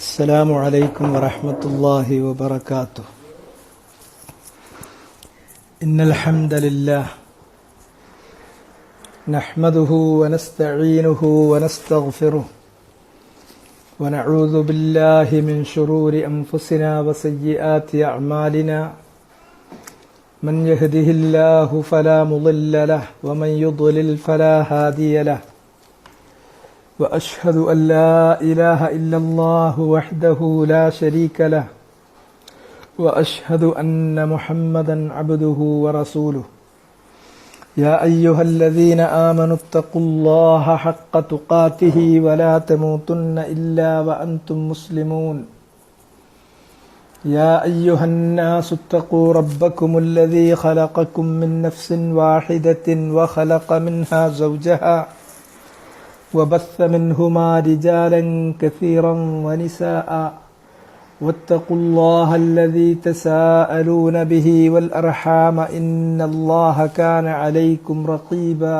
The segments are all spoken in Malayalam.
السلام عليكم ورحمة الله وبركاته. إن الحمد لله نحمده ونستعينه ونستغفره ونعوذ بالله من شرور أنفسنا وسيئات أعمالنا. من يهده الله فلا مضل له ومن يضلل فلا هادي له. وأشهد أن لا إله إلا الله وحده لا شريك له وأشهد أن محمدا عبده ورسوله. يا أيها الذين آمنوا اتقوا الله حق تقاته ولا تموتن إلا وأنتم مسلمون. يا أيها الناس اتقوا ربكم الذي خلقكم من نفس واحدة وخلق منها زوجها وبث منهما رجالا كثيرا ونساء واتقوا الله الذي تساءلون به والأرحام إن الله كان عليكم رقيبا.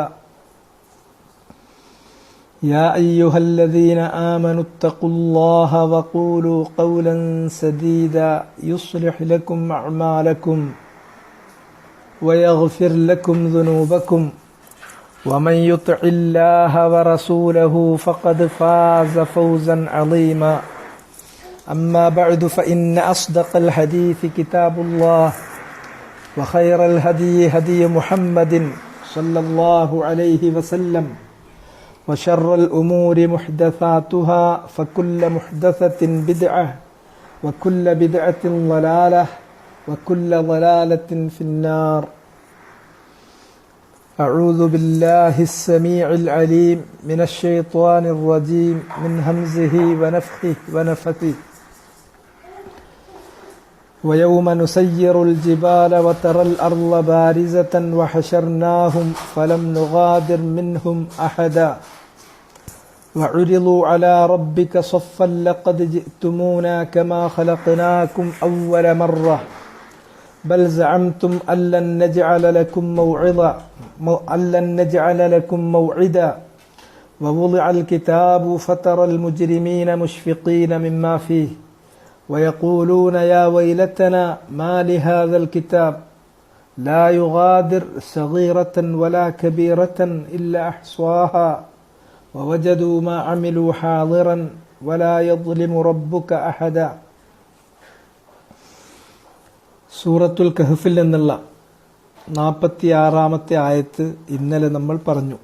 يا أيها الذين آمنوا اتقوا الله وقولوا قولا سديدا يصلح لكم أعمالكم ويغفر لكم ذنوبكم ومن يطع الله ورسوله فقد فاز فوزا عظيما. أما بعد فإن أصدق الحديث كتاب الله وخير الهدي هدي محمد صلى الله عليه وسلم وشر الأمور محدثاتها فكل محدثة بدعة وكل بدعة ضلالة وكل ضلالة في النار. أعوذ بالله السميع العليم من الشيطان الرجيم من همزه ونفخه ونفثه. ويوم نسير الجبال وترى الأرض بارزة وحشرناهم فلم نغادر منهم أحدا وعرضوا على ربك صفا لقد جئتمونا كما خلقناكم أول مرة بل زعمتم أن لن نجعل لكم موعدا ووضع الكتاب فترى المجرمين مشفقين مما فيه ويقولون يا ويلتنا ما لهذا الكتاب لا يغادر صغيرة ولا كبيرة إلا أحصاها ووجدوا ما عملوا حاضرا ولا يظلم ربك أحدا. സൂറത്തുൽ കഹ്ഫിൽ നിന്നുള്ള 46-ാമത്തെ ആയത്ത് ഇന്നലെ നമ്മൾ പറഞ്ഞു.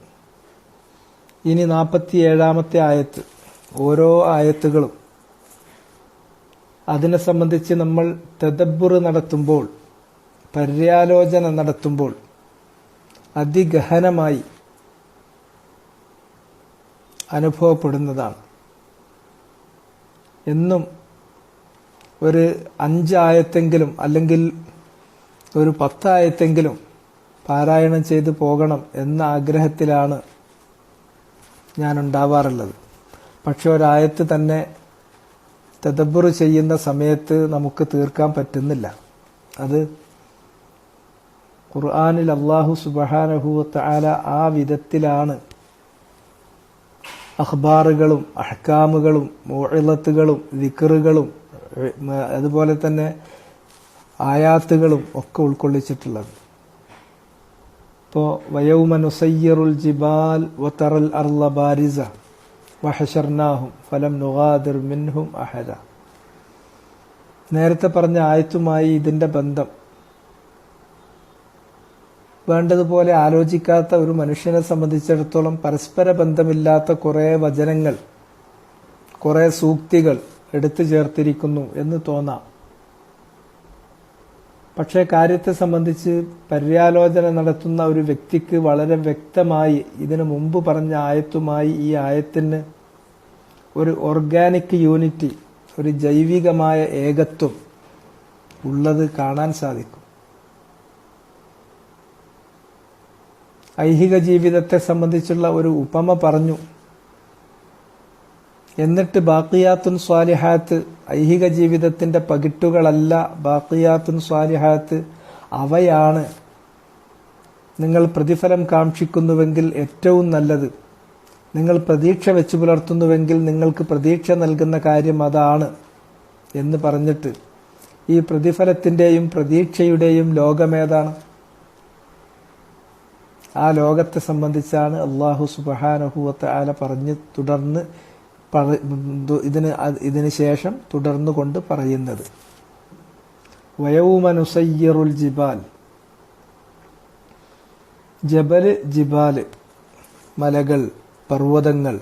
ഇനി 47-ാമത്തെ ആയത്ത്. ഓരോ ആയത്തുകളും അതിനെ സംബന്ധിച്ച് നമ്മൾ തദബ്ബുർ നടത്തുമ്പോൾ, പര്യാലോചന നടത്തുമ്പോൾ അതിഗഹനമായി അനുഭവപ്പെടുന്നതാണ്. എന്നും ഒരു 5 ആയത്തെങ്കിലും അല്ലെങ്കിൽ ഒരു 10 ആയത്തെങ്കിലും പാരായണം ചെയ്ത് പോകണം എന്ന ആഗ്രഹത്തിലാണ് ഞാൻ ഉണ്ടാവാറുള്ളത്. പക്ഷെ ഒരായത്ത് തന്നെ തദബ്ബുർ ചെയ്യുന്ന സമയത്ത് നമുക്ക് തീർക്കാൻ പറ്റുന്നില്ല. അത് ഖുർആനിൽ അല്ലാഹു സുബ്ഹാനഹു വ തആല ആ വിധത്തിലാണ് അഖ്ബാറുകളും അഹ്കാമുകളും മൗഇളത്തുകളും ദിക്റുകളും അതുപോലെ തന്നെ ആയാത്തുകളും ഒക്കെ ഉൾക്കൊള്ളിച്ചിട്ടുള്ളത്. ഇപ്പോൾ വയൗമ നുസയ്യിറുൽ ജിബാൽ വതറൽ അർള ബാരിസ വഹശർനാഹും ഫലം നുഗാദിർ മിൻഹും അഹദ. നേരത്തെ പറഞ്ഞ ആയത്തുമായി ഇതിന്റെ ബന്ധം വേണ്ടതുപോലെ ആലോചിക്കാത്ത ഒരു മനുഷ്യനെ സംബന്ധിച്ചിടത്തോളം പരസ്പര ബന്ധമില്ലാത്ത കുറെ വചനങ്ങൾ, കുറെ സൂക്തികൾ എടുത്തു ചേർത്തിരിക്കുന്നു എന്ന് തോന്നാം. പക്ഷേ കാര്യത്തെ സംബന്ധിച്ച് പര്യാലോചന നടത്തുന്ന ഒരു വ്യക്തിക്ക് വളരെ വ്യക്തമായി ഇതിനു മുമ്പ് പറഞ്ഞ ആയത്തുമായി ഈ ആയത്തിന് ഒരു ഓർഗാനിക് യൂണിറ്റി, ഒരു ജൈവികമായ ഏകത്വം ഉള്ളത് കാണാൻ സാധിക്കും. ഐഹിക ജീവിതത്തെ സംബന്ധിച്ചുള്ള ഒരു ഉപമ പറഞ്ഞു. എന്നിട്ട് ബാഖിയാത്തുൻ സ്വാലിഹാത്ത്, ഐഹിക ജീവിതത്തിന്റെ പകിട്ടുകളല്ല ബാഖിയാത്തുൻ സ്വാലിഹാത്ത്, അവയാണ് നിങ്ങൾ പ്രതിഫലം കാക്ഷിക്കുന്നുവെങ്കിൽ ഏറ്റവും നല്ലത്. നിങ്ങൾ പ്രതീക്ഷ വെച്ച് പുലർത്തുന്നുവെങ്കിൽ നിങ്ങൾക്ക് പ്രതീക്ഷ നൽകുന്ന കാര്യം അതാണ് എന്ന് പറഞ്ഞിട്ട് ഈ പ്രതിഫലത്തിന്റെയും പ്രതീക്ഷയുടെയും ലോകമേതാണ്? ആ ലോകത്തെ സംബന്ധിച്ചാണ് അല്ലാഹു സുബ്ഹാനഹു വ തആല തുടർന്ന് ഇതിന് ശേഷം തുടർന്നു കൊണ്ട് പറയുന്നത്. വയൗമ നുസയ്യിറുൽ ജിബാൽ, ജബല് ജിബാല് മലകൾ, പർവ്വതങ്ങൾ.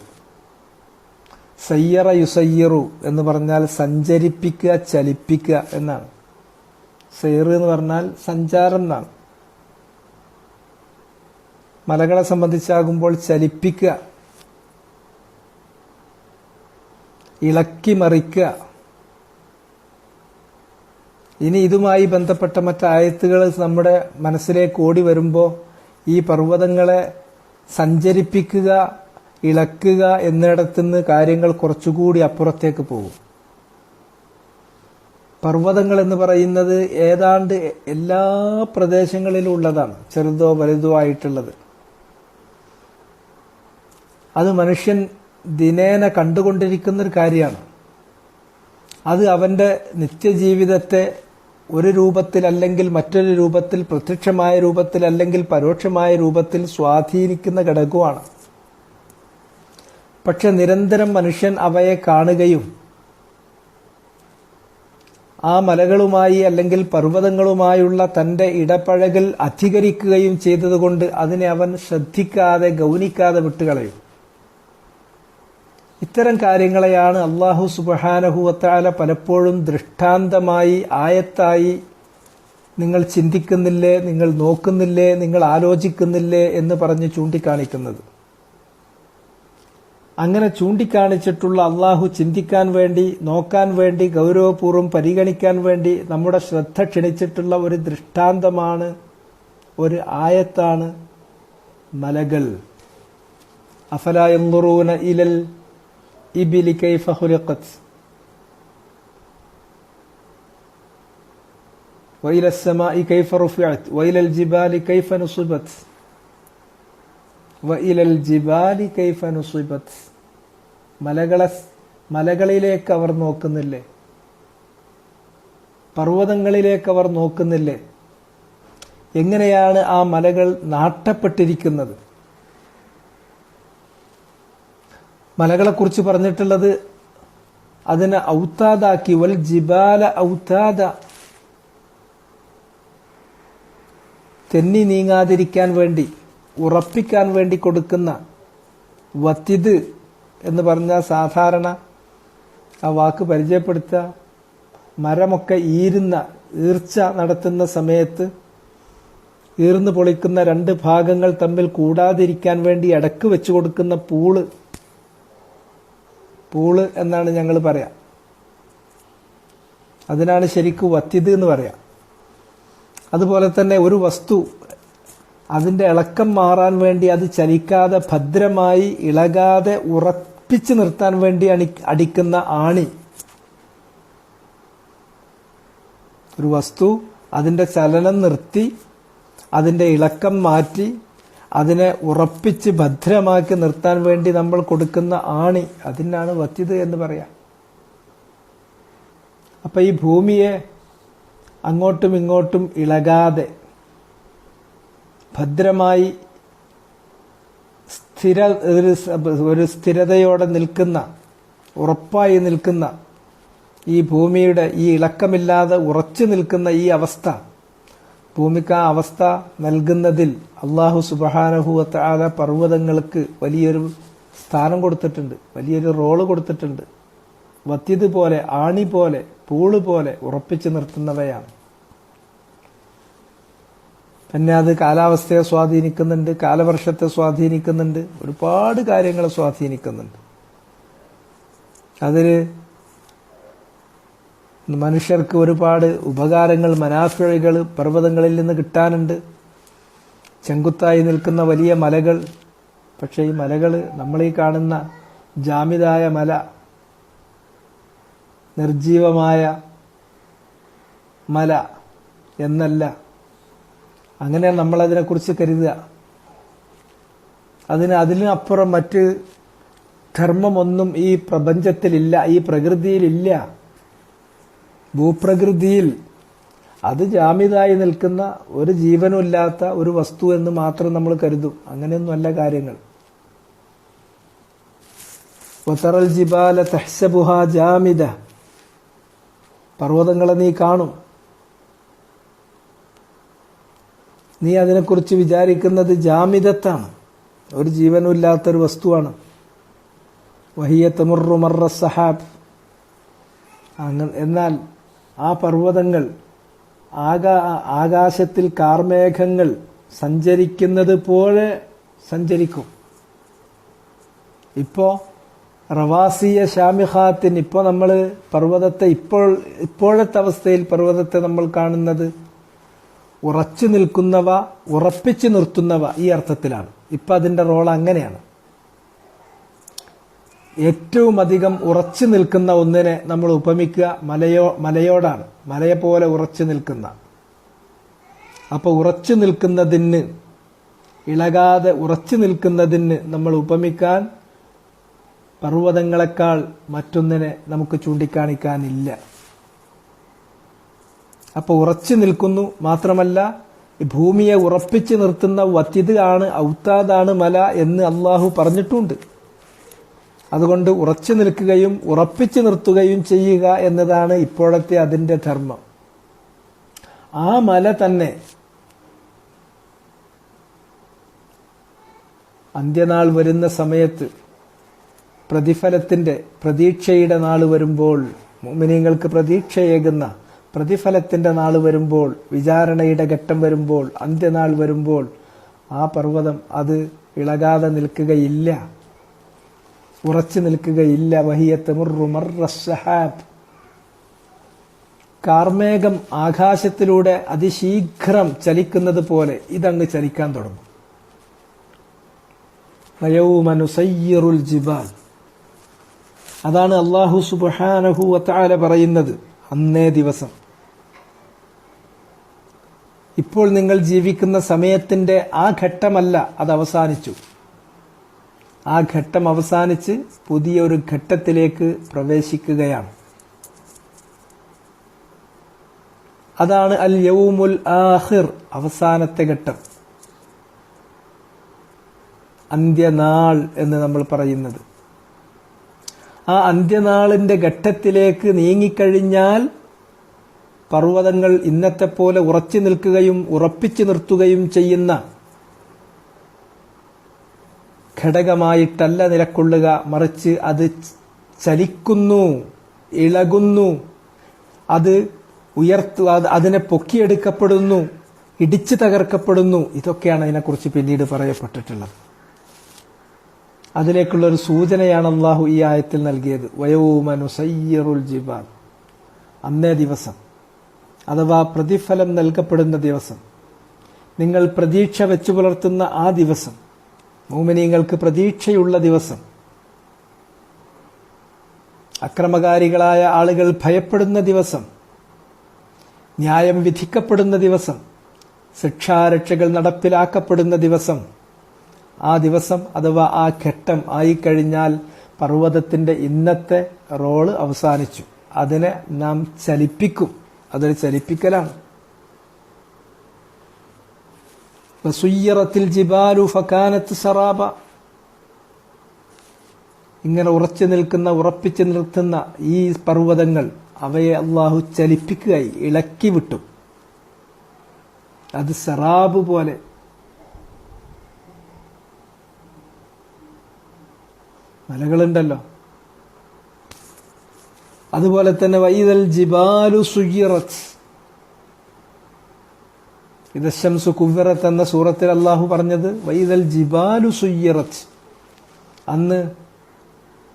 സയ്യറ യുസയ്യിറു എന്ന് പറഞ്ഞാൽ സഞ്ചരിപ്പിക്കുക, ചലിപ്പിക്കുക എന്നാണ്. സയ്ർ എന്ന് പറഞ്ഞാൽ സഞ്ചാരം എന്നാണ്. മലകളെ സംബന്ധിച്ചാകുമ്പോൾ ചലിപ്പിക്കുക, ഇളക്കി മറിക്കുക. ഇനി ഇതുമായി ബന്ധപ്പെട്ട മറ്റായത്തുകൾ നമ്മുടെ മനസ്സിലേക്ക് ഓടി വരുമ്പോൾ ഈ പർവ്വതങ്ങളെ സഞ്ചരിപ്പിക്കുക, ഇളക്കുക എന്നിടത്തുനിന്ന് കാര്യങ്ങൾ കുറച്ചുകൂടി അപ്പുറത്തേക്ക് പോകും. പർവ്വതങ്ങൾ എന്ന് പറയുന്നത് ഏതാണ്ട് എല്ലാ പ്രദേശങ്ങളിലും ഉള്ളതാണ്, ചെറുതോ വലുതോ ആയിട്ടുള്ളത്. അത് മനുഷ്യൻ ദിനേന കണ്ടുകൊണ്ടിരിക്കുന്ന ഒരു കാര്യമാണ്. അത് അവന്റെ നിത്യജീവിതത്തെ ഒരു രൂപത്തിൽ അല്ലെങ്കിൽ മറ്റൊരു രൂപത്തിൽ, പ്രത്യക്ഷമായ രൂപത്തിൽ അല്ലെങ്കിൽ പരോക്ഷമായ രൂപത്തിൽ സ്വാധീനിക്കുന്ന ഘടകമാണ്. പക്ഷെ നിരന്തരം മനുഷ്യൻ അവയെ കാണുകയും ആ മലകളുമായി അല്ലെങ്കിൽ പർവ്വതങ്ങളുമായുള്ള തന്റെ ഇടപഴകൽ അധികരിക്കുകയും ചെയ്തതുകൊണ്ട് അതിനെ അവൻ ശ്രദ്ധിക്കാതെ, ഗൗനിക്കാതെ വിട്ടുകളയും. ഇത്തരം കാര്യങ്ങളെയാണ് അല്ലാഹു സുബ്ഹാനഹു വ തആല പലപ്പോഴും ദൃഷ്ടാന്തമായി, ആയത്തായി നിങ്ങൾ ചിന്തിക്കുന്നില്ലേ, നിങ്ങൾ നോക്കുന്നില്ലേ, നിങ്ങൾ ആലോചിക്കുന്നില്ലേ എന്ന് പറഞ്ഞ് ചൂണ്ടിക്കാണിക്കുന്നത്. അങ്ങനെ ചൂണ്ടിക്കാണിച്ചിട്ടുള്ള അല്ലാഹു ചിന്തിക്കാൻ വേണ്ടി, നോക്കാൻ വേണ്ടി, ഗൗരവപൂർവ്വം പരിഗണിക്കാൻ വേണ്ടി നമ്മുടെ ശ്രദ്ധ ക്ഷണിച്ചിട്ടുള്ള ഒരു ദൃഷ്ടാന്തമാണ്, ഒരു ആയത്താണ് മലകൾ. അഫലാ യൻദുറൂന ഇലൽ ഇബിലി കൈഫ ഖുലിഖത് വഇല السماء കൈഫ റുഫിഅത് വഇല الجبال കൈഫ നുസിബത് വഇല الجبال കൈഫ നുസിബത്. മലകളിലേക്ക് അവർ നോക്കുന്നില്ലേ? പർവ്വതങ്ങളിലേക്ക് അവർ നോക്കുന്നില്ലേ? എങ്ങനെയാണ് ആ മലകൾ നാട്ടപ്പെട്ടിരിക്കുന്നത്? മലകളെക്കുറിച്ച് പറഞ്ഞിട്ടുള്ളത് അതിനെ ഔതാദാക്കി, വൽ ജിബാല ഔതാദ, തെന്നി നീങ്ങാതിരിക്കാൻ വേണ്ടി, ഉറപ്പിക്കാൻ വേണ്ടി കൊടുക്കുന്ന. വത്തിദ് എന്ന് പറഞ്ഞാൽ സാധാരണ ആ വാക്ക് പരിചയപ്പെടുത്തുക, മരമൊക്കെ ഈർച്ച നടത്തുന്ന സമയത്ത് ഈർന്നു പൊളിക്കുന്ന രണ്ട് ഭാഗങ്ങൾ തമ്മിൽ കൂടാതിരിക്കാൻ വേണ്ടി ഇടക്ക് വെച്ചു കൊടുക്കുന്ന പൂള് എന്നാണ് ഞങ്ങൾ പറയാം. അതിനാണ് ശരിക്കും വത്തിദ് എന്ന് പറയാം. അതുപോലെ തന്നെ ഒരു വസ്തു അതിന്റെ ഇളക്കം മാറാൻ വേണ്ടി, അത് ചലിക്കാതെ ഭദ്രമായി ഇളകാതെ ഉറപ്പിച്ചു നിർത്താൻ വേണ്ടി അടിക്കുന്ന ആണി. ഒരു വസ്തു അതിന്റെ ചലനം നിർത്തി, അതിന്റെ ഇളക്കം മാറ്റി, അതിനെ ഉറപ്പിച്ച് ഭദ്രമാക്കി നിർത്താൻ വേണ്ടി നമ്മൾ കൊടുക്കുന്ന ആണി, അതിനാണ് വത്തിദ് എന്ന് പറയാം. അപ്പൊ ഈ ഭൂമിയെ അങ്ങോട്ടും ഇങ്ങോട്ടും ഇളകാതെ ഭദ്രമായി ഒരു സ്ഥിരതയോടെ നിൽക്കുന്ന, ഉറപ്പായി നിൽക്കുന്ന ഈ ഭൂമിയുടെ ഈ ഇളക്കമില്ലാതെ ഉറച്ചു നിൽക്കുന്ന ഈ അവസ്ഥ, ഭൂമിക്ക് ആ അവസ്ഥ നൽകുന്നതിൽ അല്ലാഹു സുബ്ഹാനഹു വ തആല പർവ്വതങ്ങൾക്ക് വലിയൊരു സ്ഥാനം കൊടുത്തിട്ടുണ്ട്, വലിയൊരു റോള് കൊടുത്തിട്ടുണ്ട്. വത്തിദ് പോലെ, ആണി പോലെ, പൂള് പോലെ ഉറപ്പിച്ചു നിർത്തുന്നവയാണ്. പിന്നെ അത് കാലാവസ്ഥയെ സ്വാധീനിക്കുന്നുണ്ട്, കാലവർഷത്തെ സ്വാധീനിക്കുന്നുണ്ട്, ഒരുപാട് കാര്യങ്ങളെ സ്വാധീനിക്കുന്നുണ്ട്. അതിൽ മനുഷ്യർക്ക് ഒരുപാട് ഉപകാരങ്ങൾ, മനാഫിഴകൾ പർവ്വതങ്ങളിൽ നിന്ന് കിട്ടാനുണ്ട്. ചെങ്കുത്തായി നിൽക്കുന്ന വലിയ മലകൾ. പക്ഷേ ഈ മലകൾ, നമ്മളീ കാണുന്ന ജാമിദായ മല, നിർജീവമായ മല എന്നല്ല. അങ്ങനെ നമ്മളതിനെക്കുറിച്ച് കരുതുക. അതിനപ്പുറം മറ്റ് ധർമ്മമൊന്നും ഈ പ്രപഞ്ചത്തിലില്ല, ഈ പ്രകൃതിയിലില്ല. ഭൂപ്രകൃതിയിൽ അത് ജാമിതായി നിൽക്കുന്ന ഒരു ജീവനുമില്ലാത്ത ഒരു വസ്തു എന്ന് മാത്രം നമ്മൾ കരുതും. അങ്ങനെയൊന്നുമല്ല കാര്യങ്ങൾ. വതറൽ ജിബാല തഹ്സബുഹാ ജാമിദ, പർവ്വതങ്ങളെ നീ കാണും, നീ അതിനെക്കുറിച്ച് വിചാരിക്കുന്നത് ജാമിദത്താണ്, ഒരു ജീവനുമില്ലാത്തൊരു വസ്തുവാണ്. വഹിയ തമുറു മർറ സഹാബ്, എന്നാൽ ആ പർവ്വതങ്ങൾ ആകാശത്തിൽ കാർമേഘങ്ങൾ സഞ്ചരിക്കുന്നത് പോലെ സഞ്ചരിക്കും. ഇപ്പോ റവാസിയ ഷാമിഖാത്തിൻ, ഇപ്പോൾ നമ്മൾ പർവ്വതത്തെ ഇപ്പോഴത്തെ അവസ്ഥയിൽ പർവ്വതത്തെ നമ്മൾ കാണുന്നത് ഉറച്ചു നിൽക്കുന്നവ, ഉറപ്പിച്ചു നിർത്തുന്നവ, ഈ അർത്ഥത്തിലാണ്. ഇപ്പൊ അതിന്റെ റോൾ അങ്ങനെയാണ്. ഏറ്റവും അധികം ഉറച്ചു നിൽക്കുന്ന ഒന്നിനെ നമ്മൾ ഉപമിക്കുക മലയോടാണ്. മലയെ പോലെ ഉറച്ചു നിൽക്കുന്ന. അപ്പൊ ഉറച്ചു നിൽക്കുന്നതിന്, ഇളകാതെ ഉറച്ചു നിൽക്കുന്നതിന് നമ്മൾ ഉപമിക്കാൻ പർവ്വതങ്ങളെക്കാൾ മറ്റൊന്നിനെ നമുക്ക് ചൂണ്ടിക്കാണിക്കാനില്ല. അപ്പൊ ഉറച്ചു നിൽക്കുന്നു. മാത്രമല്ല ഭൂമിയെ ഉറപ്പിച്ചു നിർത്തുന്ന വത്തിദ് ആണ്, ഔത്താദാണ് മല എന്ന് അള്ളാഹു പറഞ്ഞിട്ടുണ്ട്. അതുകൊണ്ട് ഉറച്ചു നിൽക്കുകയും ഉറപ്പിച്ചു നിർത്തുകയും ചെയ്യുക എന്നതാണ് ഇപ്പോഴത്തെ അതിന്റെ ധർമ്മം. ആ മല തന്നെ അന്ത്യനാൾ വരുന്ന സമയത്ത്, പ്രതിഫലത്തിന്റെ, പ്രതീക്ഷയുടെ നാൾ വരുമ്പോൾ, മുഅ്മിനീങ്ങൾക്ക് പ്രതീക്ഷയേകുന്ന പ്രതിഫലത്തിന്റെ നാൾ വരുമ്പോൾ, വിചാരണയുടെ ഘട്ടം വരുമ്പോൾ, അന്ത്യനാൾ വരുമ്പോൾ, ആ പർവ്വതം അത് ഇളകാതെ നിൽക്കുകയില്ല, ഉറച്ചു നിൽക്കുകയില്ല. വഹിയ തമുറു മർറ സഹാബ്, കാർമേഘം ആകാശത്തിലൂടെ അതിശീഘ്രം ചലിക്കുന്നത് പോലെ ഇതങ്ങ് ചലിക്കാൻ തുടങ്ങും. വയൗമ നുസയ്യിറുൽ ജിബാൽ, അതാണ് അല്ലാഹു സുബ്ഹാനഹു വതആല പറയുന്നത്. അന്നേ ദിവസം, ഇപ്പോൾ നിങ്ങൾ ജീവിക്കുന്ന സമയത്തിന്റെ ആ ഘട്ടമല്ല, അത് അവസാനിച്ചു. ആ ഘട്ടം അവസാനിച്ച് പുതിയൊരു ഘട്ടത്തിലേക്ക് പ്രവേശിക്കുകയാണ്. അതാണ് അൽ യൗമുൽ ആഖിർ, അവസാനത്തെ ഘട്ടം, അന്ത്യനാൾ എന്ന് നമ്മൾ പറയുന്നത്. ആ അന്ത്യനാളിന്റെ ഘട്ടത്തിലേക്ക് നീങ്ങിക്കഴിഞ്ഞാൽ പർവ്വതങ്ങൾ ഇന്നത്തെ പോലെ ഉറച്ചു നിൽക്കുകയും ഉറപ്പിച്ചു നിർത്തുകയും ചെയ്യുന്ന ഘടകമായിട്ടല്ല നിലക്കൊള്ളുക. മറിച്ച് അത് ചലിക്കുന്നു, ഇളകുന്നു, അത് അതിനെ പൊക്കിയെടുക്കപ്പെടുന്നു, ഇടിച്ചു തകർക്കപ്പെടുന്നു. ഇതൊക്കെയാണ് അതിനെക്കുറിച്ച് പിന്നീട് പറയപ്പെട്ടിട്ടുള്ളത്. അതിലേക്കുള്ള ഒരു സൂചനയാണ് അള്ളാഹു ഈ ആയത്തിൽ നൽകിയത്. വയൗമ നുസയ്യിറുൽ ജിബാൽ, അന്നേ ദിവസം, അഥവാ പ്രതിഫലം നൽകപ്പെടുന്ന ദിവസം, നിങ്ങൾ പ്രതീക്ഷ വെച്ചു പുലർത്തുന്ന ആ ദിവസം, മുഅ്മിനീങ്ങൾക്ക് പ്രതീക്ഷയുള്ള ദിവസം, അക്രമകാരികളായ ആളുകൾ ഭയപ്പെടുന്ന ദിവസം, ന്യായം വിധിക്കപ്പെടുന്ന ദിവസം, ശിക്ഷാരക്ഷകൾ നടപ്പിലാക്കപ്പെടുന്ന ദിവസം, ആ ദിവസം അഥവാ ആ ഘട്ടം ആയിക്കഴിഞ്ഞാൽ പർവ്വതത്തിന്റെ ഇന്നത്തെ റോള് അവസാനിച്ചു. അതിനെ നാം ചലിപ്പിക്കും. അതൊരു ചലിപ്പിക്കലാണ്. വസുയ്യിറത്തിൽ ജിബാലു ഫകാനത്ത് സറാബ, ഇങ്ങനെ ഉറച്ചു നിൽക്കുന്ന, ഉറപ്പിച്ചു നിർത്തുന്ന ഈ പർവ്വതങ്ങൾ, അവയെ അള്ളാഹു ചലിപ്പിക്കുകയായി, ഇളക്കി വിട്ടു. അത് സറാബ് പോലെ, മലകളുണ്ടല്ലോ, അതുപോലെ തന്നെ വൈദൽ ജിബാലു സുയ്യിറത്ത്, ഇദ ശംസു കുവ്വിറത്ത് എന്ന സൂറത്തിൽ അള്ളാഹു പറഞ്ഞത് വൈദൽ ജിബാലു സുയ്യിറത്ത്. അന്ന്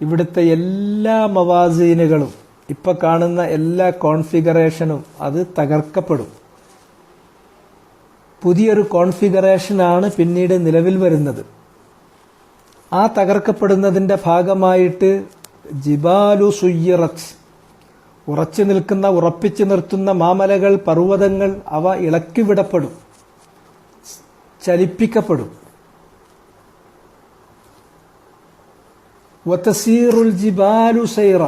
ഇവിടുത്തെ എല്ലാ മവാസീനുകളും, ഇപ്പൊ കാണുന്ന എല്ലാ കോൺഫിഗറേഷനും അത് തകർക്കപ്പെടും. പുതിയൊരു കോൺഫിഗറേഷനാണ് പിന്നീട് നിലവിൽ വരുന്നത്. ആ തകർക്കപ്പെടുന്നതിന്റെ ഭാഗമായിട്ട് ജിബാലു സുയ്യിറത്ത്, ഉറച്ചു നിൽക്കുന്ന, ഉറപ്പിച്ചു നിർത്തുന്ന മാമലകൾ, പർവ്വതങ്ങൾ, അവ ഇളക്കിവിടപ്പെടും, ചലിപ്പിക്കപ്പെടും. വതസീറുൽ ജിബാലു സൈറ.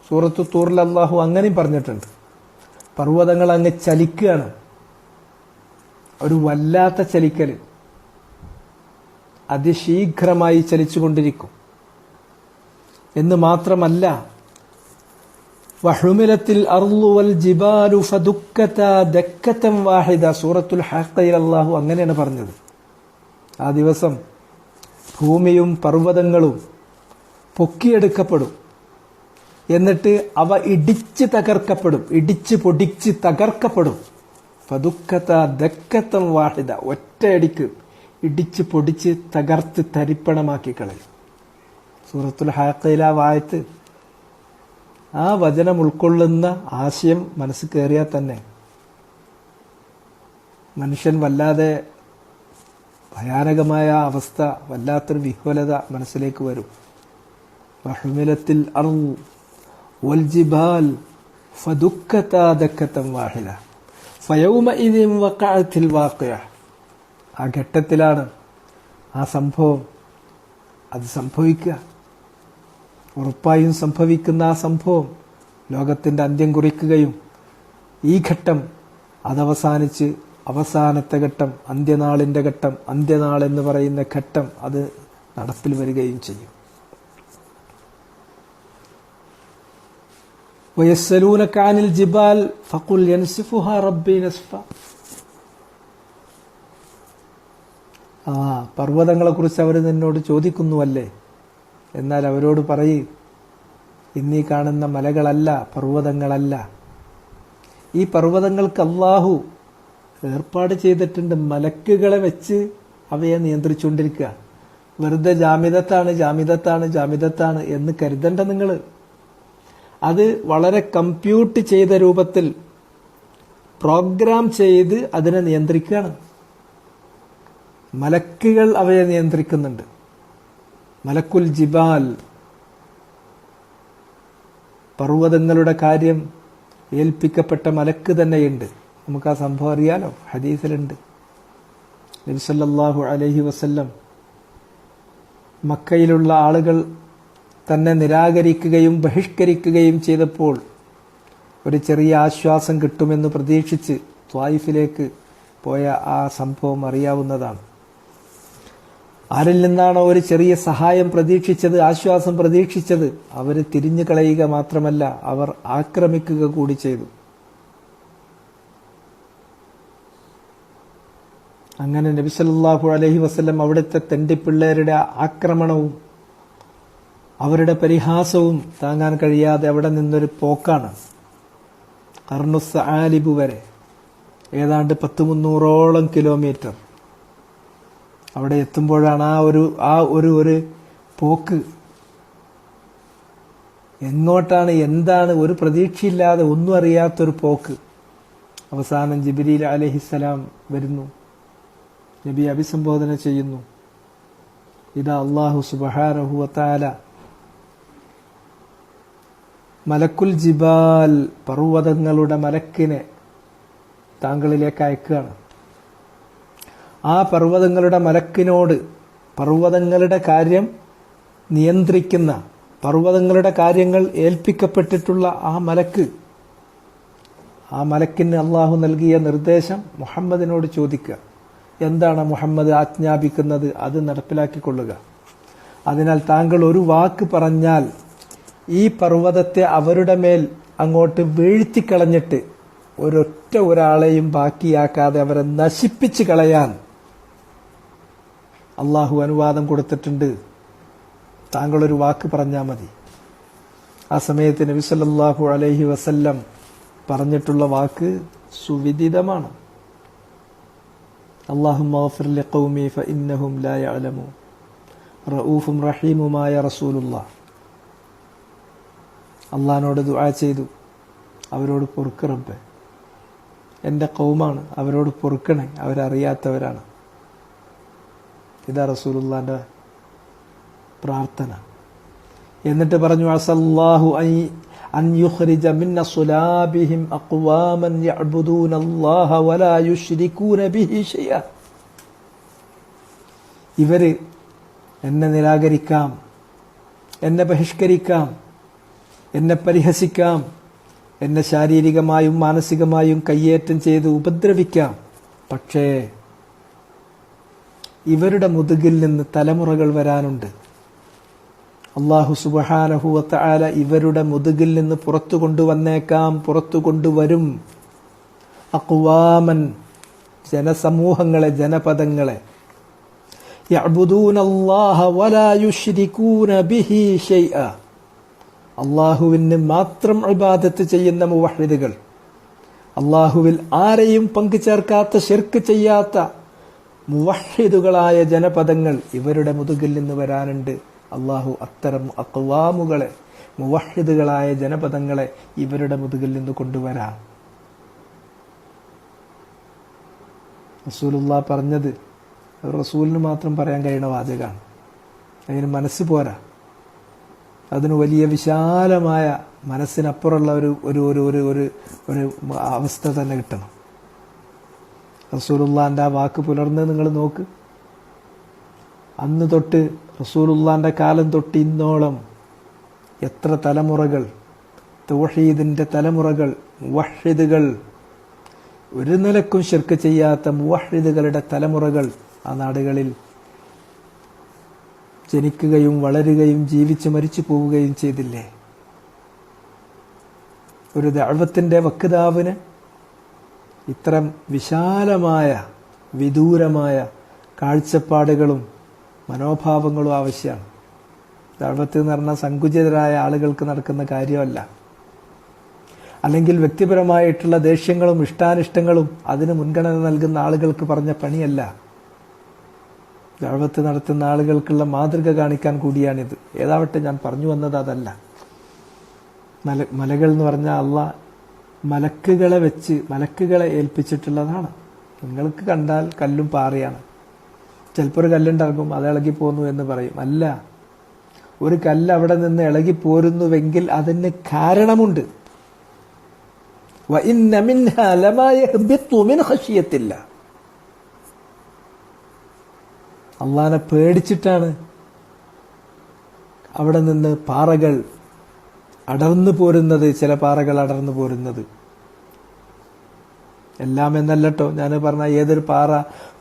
സൂറത്തു തൂറിൽ അല്ലാഹു അങ്ങനെയും പറഞ്ഞിട്ടുണ്ട്. പർവ്വതങ്ങൾ അങ്ങ് ചലിക്കുകയാണ്, ഒരു വല്ലാത്ത ചലിക്കൽ, അതിശീഘ്രമായി ചലിച്ചുകൊണ്ടിരിക്കും എന്ന് മാത്രമല്ല, വഹുമിലത്തിൽ അർളു വൽ ജിബാലു ഫദുക്കത ദക്കതൻ വാഹിദ. സൂറത്തുൽ ഹഖയിൽ അല്ലാഹു അങ്ങനെയാണ് പറഞ്ഞത്. ആ ദിവസം ഭൂമിയും പർവ്വതങ്ങളും പൊക്കിയെടുക്കപ്പെടും, എന്നിട്ട് അവ ഇടിച്ച് തകർക്കപ്പെടും, ഇടിച്ച് പൊടിച്ച് തകർക്കപ്പെടും. ഫദുക്കത ദക്കതൻ വാഹിദ, ഒറ്റയടിക്ക് ഇടിച്ച് പൊടിച്ച് തകർത്ത് തരിപ്പണമാക്കി കളയും. സൂറത്തുൽ ഹഖയിലെ ആ വായത്ത്, ആ വചനം ഉൾക്കൊള്ളുന്ന ആശയം മനസ്സിൽ കയറിയാൽ തന്നെ മനുഷ്യൻ വല്ലാതെ ഭയാനകമായ അവസ്ഥ, വല്ലാത്തൊരു വിഹ്വലത മനസ്സിലേക്ക് വരും. വഹുമിലത്തിൽ അർളു വൽ ജിബാൽ ഫദുക്കതാ ദക്കതൻ വാഹിദ ഫയൗമഇദിൻ വഖഅത്തിൽ വാഖിഅ. ആ ഘട്ടത്തിലാണ് ആ സംഭവം അത് സംഭവിക്കുക. ഉറപ്പായും സംഭവിക്കുന്ന ആ സംഭവം ലോകത്തിന്റെ അന്ത്യം കുറിക്കുകയും ഈ ഘട്ടം അതവസാനിച്ച് അവസാനത്തെ ഘട്ടം, അന്ത്യനാളിന്റെ ഘട്ടം, അന്ത്യനാൾ എന്ന് പറയുന്ന ഘട്ടം അത് നടപ്പിൽ വരികയും ചെയ്യും. വയസ്സലൂനക അനിൽ ജിബാൽ ഫഖുൽ യൻസിഫുഹാ റബ്ബി നസ്ഫ. പർവ്വതങ്ങളെ കുറിച്ച് അവർ നിന്നോട് ചോദിക്കുന്നുവല്ലേ, എന്നാൽ അവരോട് പറയും, ഇന്നീ കാണുന്ന മലകളല്ല, പർവ്വതങ്ങളല്ല. ഈ പർവ്വതങ്ങൾക്ക് അല്ലാഹു ഏർപ്പാട് ചെയ്തിട്ടുണ്ട്, മലക്കുകളെ വെച്ച് അവയെ നിയന്ത്രിച്ചുകൊണ്ടിരിക്കുക. വെറുതെ ജാമിദത്താണ് ജാമിദത്താണ് ജാമിദത്താണ് എന്ന് കരുതണ്ട നിങ്ങൾ. അത് വളരെ കമ്പ്യൂട്ട് ചെയ്ത രൂപത്തിൽ പ്രോഗ്രാം ചെയ്ത് അതിനെ നിയന്ത്രിക്കുകയാണ്. മലക്കുകൾ അവയെ നിയന്ത്രിക്കുന്നുണ്ട്. മലക്കുൽ ജിബാൽ, പർവ്വതങ്ങളുടെ കാര്യം ഏൽപ്പിക്കപ്പെട്ട മലക്ക് തന്നെയുണ്ട്. നമുക്ക് ആ സംഭവം അറിയാലോ, ഹദീസിലുണ്ട്. നബി സല്ലല്ലാഹു അലൈഹി വസല്ലം മക്കയിലുള്ള ആളുകൾ തന്നെ നിരാകരിക്കുകയും ബഹിഷ്കരിക്കുകയും ചെയ്തപ്പോൾ ഒരു ചെറിയ ആശ്വാസം കിട്ടുമെന്ന് പ്രതീക്ഷിച്ച് ത്വായിഫിലേക്ക് പോയ ആ സംഭവം അറിയാവുന്നതാണ്. ആരിൽ നിന്നാണോ ഒരു ചെറിയ സഹായം പ്രതീക്ഷിച്ചത്, ആശ്വാസം പ്രതീക്ഷിച്ചത്, അവർ തിരിഞ്ഞു കളയുക മാത്രമല്ല, അവർ ആക്രമിക്കുക കൂടി ചെയ്തു. അങ്ങനെ നബി സല്ലല്ലാഹു അലൈഹി വസല്ലം അവിടുത്തെ തെണ്ടിപ്പിള്ളേരുടെ ആക്രമണവും അവരുടെ പരിഹാസവും താങ്ങാൻ കഴിയാതെ അവിടെ നിന്നൊരു പോക്കാണ് ഖർനുസ് ആലിബ് വരെ, ഏതാണ്ട് 100-300 കിലോമീറ്റർ. അവിടെ എത്തുമ്പോഴാണ് ആ ഒരു പോക്ക്. എങ്ങോട്ടാണ്, എന്താണ്, ഒരു പ്രതീക്ഷയില്ലാതെ ഒന്നും അറിയാത്തൊരു പോക്ക്. അവസാനം ജിബ്രീൽ അലൈഹിസ്സലാം വരുന്നു, നബി അഭിസംബോധന ചെയ്യുന്നു. ഇതാ അല്ലാഹു സുബ്ഹാനഹു വ തആല മലക്കുൽ ജിബാൽ, പർവ്വതങ്ങളുടെ മലക്കിനെ താങ്കളിലേക്ക് അയക്കുകയാണ്. ആ പർവ്വതങ്ങളുടെ മലക്കിനോട് പർവ്വതങ്ങളുടെ കാര്യം നിയന്ത്രിക്കുന്ന, പർവ്വതങ്ങളുടെ കാര്യങ്ങൾ ഏൽപ്പിക്കപ്പെട്ടിട്ടുള്ള ആ മലക്കിന് അള്ളാഹു നൽകിയ നിർദ്ദേശം മുഹമ്മദിനോട് ചോദിക്കുക. എന്താണ് മുഹമ്മദ് ആജ്ഞാപിക്കുന്നത്, അത് നടപ്പിലാക്കിക്കൊള്ളുക. അതിനാൽ താങ്കൾ ഒരു വാക്ക് പറഞ്ഞാൽ ഈ പർവ്വതത്തെ അവരുടെ മേൽ അങ്ങോട്ട് വീഴ്ത്തിക്കളഞ്ഞിട്ട് ഒരൊറ്റ ഒരാളെയും ബാക്കിയാക്കാതെ അവരെ നശിപ്പിച്ച് കളയാൻ അള്ളാഹു അനുവാദം കൊടുത്തിട്ടുണ്ട്. താങ്കളൊരു വാക്ക് പറഞ്ഞാൽ മതി. ആ സമയത്ത് നബി സല്ലല്ലാഹു അലൈഹി വസല്ലം പറഞ്ഞിട്ടുള്ള വാക്ക് സുവിദിതമാണ്. അല്ലാഹുമ്മ ഗ്ഫിർ ലിഖൗമി ഫഇന്നഹും ലാ യഅലമൂൻ റഊഫും റഹീമുമായ റസൂലുള്ളാഹ് അള്ളാഹിനോട് ദുആ ചെയ്തു, അവരോട് പൊറുക്ക് റബ്ബേ, എൻ്റെ ഖൗമാണ്, അവരോട് പൊറുക്കണേ, അവരറിയാത്തവരാണ്. ഇതാ റസൂലുള്ളാഹിന്റെ പ്രാർത്ഥന. എന്നിട്ട് പറഞ്ഞു, അസല്ലാഹു അൻ യുഖ്രിജ മിൻ സുലാബിഹിം അഖ്വാമൻ യഅ്ബുദൂനല്ലാഹ വലാ യുശ്രികൂന ബിഹി ശൈഅ. ഇവര് എന്നെ നിരാകരിക്കാം, എന്നെ ബഹിഷ്കരിക്കാം, എന്നെ പരിഹസിക്കാം, എന്നെ ശാരീരികമായും മാനസികമായും കയ്യേറ്റം ചെയ്ത് ഉപദ്രവിക്കാം. പക്ഷേ ഇവരുടെ മുതുകിൽ നിന്ന് തലമുറകൾ വരാനുണ്ട്. അല്ലാഹു സുബ്ഹാനഹു വ തആല ഇവരുടെ മുതുകിൽ നിന്ന് പുറത്തു കൊണ്ടുവന്നേക്കാം, പുറത്തു കൊണ്ടുവരും. അഖ്വാമൻ, ജനസമൂഹങ്ങളെ, ജനപദങ്ങളെ. യഅ്ബുദൂനല്ലാഹ വലാ യുശ്രികൂന ബിഹി ശൈഅ, അല്ലാഹുവിന് മാത്രം ഇബാദത്ത് ചെയ്യുന്ന മുവഹ്ഹിദുകൾ, അല്ലാഹുവിൽ ആരെയും പങ്കുചേർക്കാത്ത, ശിർക്ക് ചെയ്യാത്ത മുവഹ്ഹിദുകളായ ജനപദങ്ങൾ ഇവരുടെ മുതുകിൽ നിന്ന് വരാനുണ്ട്. അല്ലാഹു അത്തരം അഖ്വാമുകളെ, മുവഹ്ഹിദുകളായ ജനപദങ്ങളെ ഇവരുടെ മുതുകിൽ നിന്ന് കൊണ്ടുവരാം. റസൂലുള്ളാഹ് പറഞ്ഞത് റസൂലിന് മാത്രം പറയാൻ കഴിയുന്ന വാചകമാണ്. അതിന് മനസ്സ് പോരാ, അതിന് വലിയ വിശാലമായ മനസ്സിനപ്പുറമുള്ള ഒരു ഒരു ഒരു ഒരു ഒരു ഒരു അവസ്ഥ തന്നെ കിട്ടണം. റസൂലുള്ളാന്റെ ആ വാക്ക് പുലർന്ന് നിങ്ങൾ നോക്ക്. അന്ന് തൊട്ട് റസൂലുള്ളാന്റെ കാലം തൊട്ട് ഇന്നോളം എത്ര തലമുറകൾ, തൗഹീദിന്റെ തലമുറകൾ, മുവഹ്ഹിദുകൾ, ഒരു നിലക്കും ശിർക്ക് ചെയ്യാത്ത മുവഹ്ഹിദുകളുടെ തലമുറകൾ ആ നാടുകളിൽ ജനിക്കുകയും വളരുകയും ജീവിച്ച് മരിച്ചു പോവുകയും ചെയ്തില്ലേ? ഒരു ദഅവത്തിന്റെ വക്താവിന് ഇത്തരം വിശാലമായ വിദൂരമായ കാഴ്ചപ്പാടുകളും മനോഭാവങ്ങളും ആവശ്യമാണ്. ദഅവത്ത് എന്ന് പറഞ്ഞാൽ സങ്കുചിതരായ ആളുകൾക്ക് നടക്കുന്ന കാര്യമല്ല. അല്ലെങ്കിൽ വ്യക്തിപരമായിട്ടുള്ള ദേഷ്യങ്ങളും ഇഷ്ടാനിഷ്ടങ്ങളും അതിന് മുൻഗണന നൽകുന്ന ആളുകൾക്ക് പറഞ്ഞ പണിയല്ല. ദഅവത്ത് നടത്തുന്ന ആളുകൾക്കുള്ള മാതൃക കാണിക്കാൻ കൂടിയാണിത്. ഏതാവട്ടെ, ഞാൻ പറഞ്ഞു വന്നത് അതല്ല. മലകൾ എന്ന് പറഞ്ഞാൽ അള്ളാഹ് മലക്കുകളെ വെച്ച്, മലക്കുകളെ ഏൽപ്പിച്ചിട്ടുള്ളതാണ്. നിങ്ങൾക്ക് കണ്ടാൽ കല്ലും പാറയാണ്. ചിലപ്പോൾ ഒരു കല്ലുണ്ടാകും, അത് ഇളകിപ്പോന്നു എന്ന് പറയും. അല്ല, ഒരു കല്ല് അവിടെ നിന്ന് ഇളകിപ്പോരുന്നുവെങ്കിൽ അതിന് കാരണമുണ്ട്. വഇന്ന മിൻഹാ ലമാ യഹ്ബിതു മിൻ ഖശിയത്തില്ലാഹ്, അള്ളാഹനെ പേടിച്ചിട്ടാണ് അവിടെ നിന്ന് പാറകൾ അടർന്നു പോരുന്നത്. ചില പാറകൾ അടർന്നു പോരുന്നത്. എല്ലാം എന്നല്ലട്ടോ ഞാൻ പറഞ്ഞ, ഏതൊരു പാറ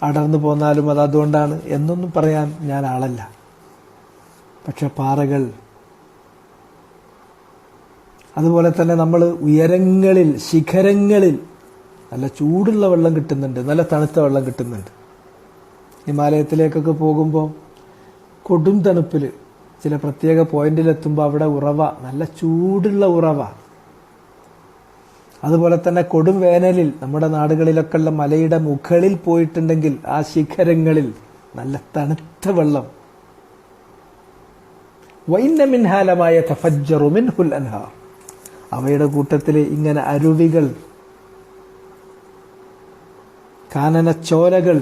അടർന്നു പോന്നാലും അത് അതുകൊണ്ടാണ് എന്നൊന്നും പറയാൻ ഞാൻ ആളല്ല. പക്ഷെ പാറകൾ, അതുപോലെ തന്നെ നമ്മൾ ഉയരങ്ങളിൽ, ശിഖരങ്ങളിൽ നല്ല ചൂടുള്ള വെള്ളം കിട്ടുന്നുണ്ട്, നല്ല തണുത്ത വെള്ളം കിട്ടുന്നുണ്ട്. ഹിമാലയത്തിലേക്കൊക്കെ പോകുമ്പോൾ കൊടും തണുപ്പിൽ ചില പ്രത്യേക പോയിന്റിലെത്തുമ്പോൾ അവിടെ ഉറവ, നല്ല ചൂടുള്ള ഉറവ. അതുപോലെ തന്നെ കൊടും വേനലിൽ നമ്മുടെ നാടുകളിലൊക്കെ ഉള്ള മലയുടെ മുകളിൽ പോയിട്ടുണ്ടെങ്കിൽ ആ ശിഖരങ്ങളിൽ നല്ല തണുത്ത വെള്ളം. വഇന്ന മിൻഹാ ലമാ യതഫജ്ജറു മിൻഹുൽ അൻഹാർ, അവയുടെ കൂട്ടത്തിൽ ഇങ്ങനെ അരുവികൾ, കാനനച്ചോലകൾ,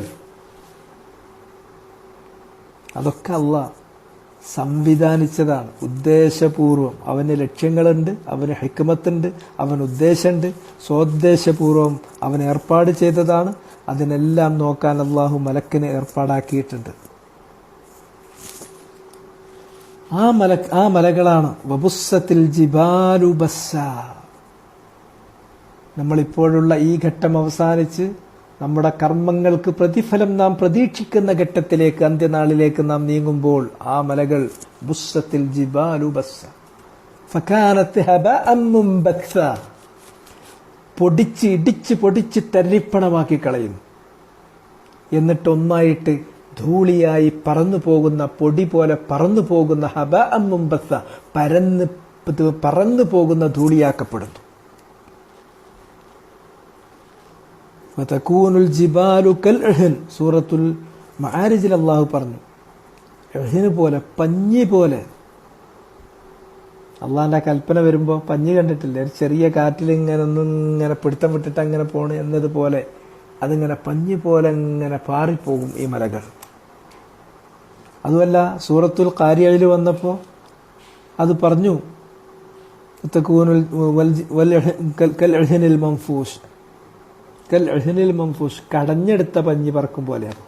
അതൊക്കെ അള്ളാഹ് സംവിധാനിച്ചതാണ് ഉദ്ദേശപൂർവം. അവന് ലക്ഷ്യങ്ങളുണ്ട്, അവന് ഹിക്മത്തുണ്ട്, അവന് ഉദ്ദേശമുണ്ട്. സ്വോദ്ദേശപൂർവം അവൻ ഏർപ്പാട് ചെയ്തതാണ്. അതിനെല്ലാം നോക്കാൻ അള്ളാഹു മലക്കിനെ ഏർപ്പാടാക്കിയിട്ടുണ്ട്. ആ മലകളാണ് വബുസ്സത്തിൽ ജിബാലു ബസ്സ. നമ്മളിപ്പോഴുള്ള ഈ ഘട്ടം അവസാനിച്ച് നമ്മുടെ കർമ്മങ്ങൾക്ക് പ്രതിഫലം നാം പ്രതീക്ഷിക്കുന്ന ഘട്ടത്തിലേക്ക്, അന്ത്യനാളിലേക്ക് നാം നീങ്ങുമ്പോൾ ആ മലകൾ ബുസ്സത്തിൽ ജിബാലു ബസ്സ ഫകാനത് ഹബഅൻ മുൻബത്സ, പൊടിച്ച് ഇടിച്ച് പൊടിച്ച് തരിപ്പണമാക്കി കളയുന്നു. എന്നിട്ട് ഒന്നായിട്ട് ധൂളിയായി പറന്നു പോകുന്ന, പൊടി പോലെ പറന്നു പോകുന്ന, ഹബഅൻ മുൻബത്സ, പറന്നു പോകുന്ന ധൂളിയാക്കപ്പെടുന്നു. വതകൂനുൽ ജിബാലു കൽഅഹ്ൻ, സൂറത്തുൽ മആരിജിൽ അല്ലാഹു പറഞ്ഞു, എഹ്ന് പോലെ, പഞ്ഞി പോലെ. അള്ളാന്റെ കൽപ്പന വരുമ്പോൾ പഞ്ഞി കണ്ടിട്ടില്ലേ? ഒരു ചെറിയ കാറ്റിൽ ഇങ്ങനെ പിടുത്തം വിട്ടിട്ട് അങ്ങനെ പോണ് എന്നതുപോലെ അതിങ്ങനെ പഞ്ഞി പോലെ ഇങ്ങനെ പാറിപ്പോകും ഈ മലകൾ. അതുമല്ല, സൂറത്തുൽ ഖാരിയയിൽ വന്നപ്പോൾ അത് പറഞ്ഞു, തകൂനുൽ കൽഅഹ്നിൽ മൻഫൂഷ്, കൽഅഹ്നിൽ മൻഫൂഷ്, കടഞ്ഞെടുത്ത പഞ്ഞി പറക്കും പോലെയാണ്.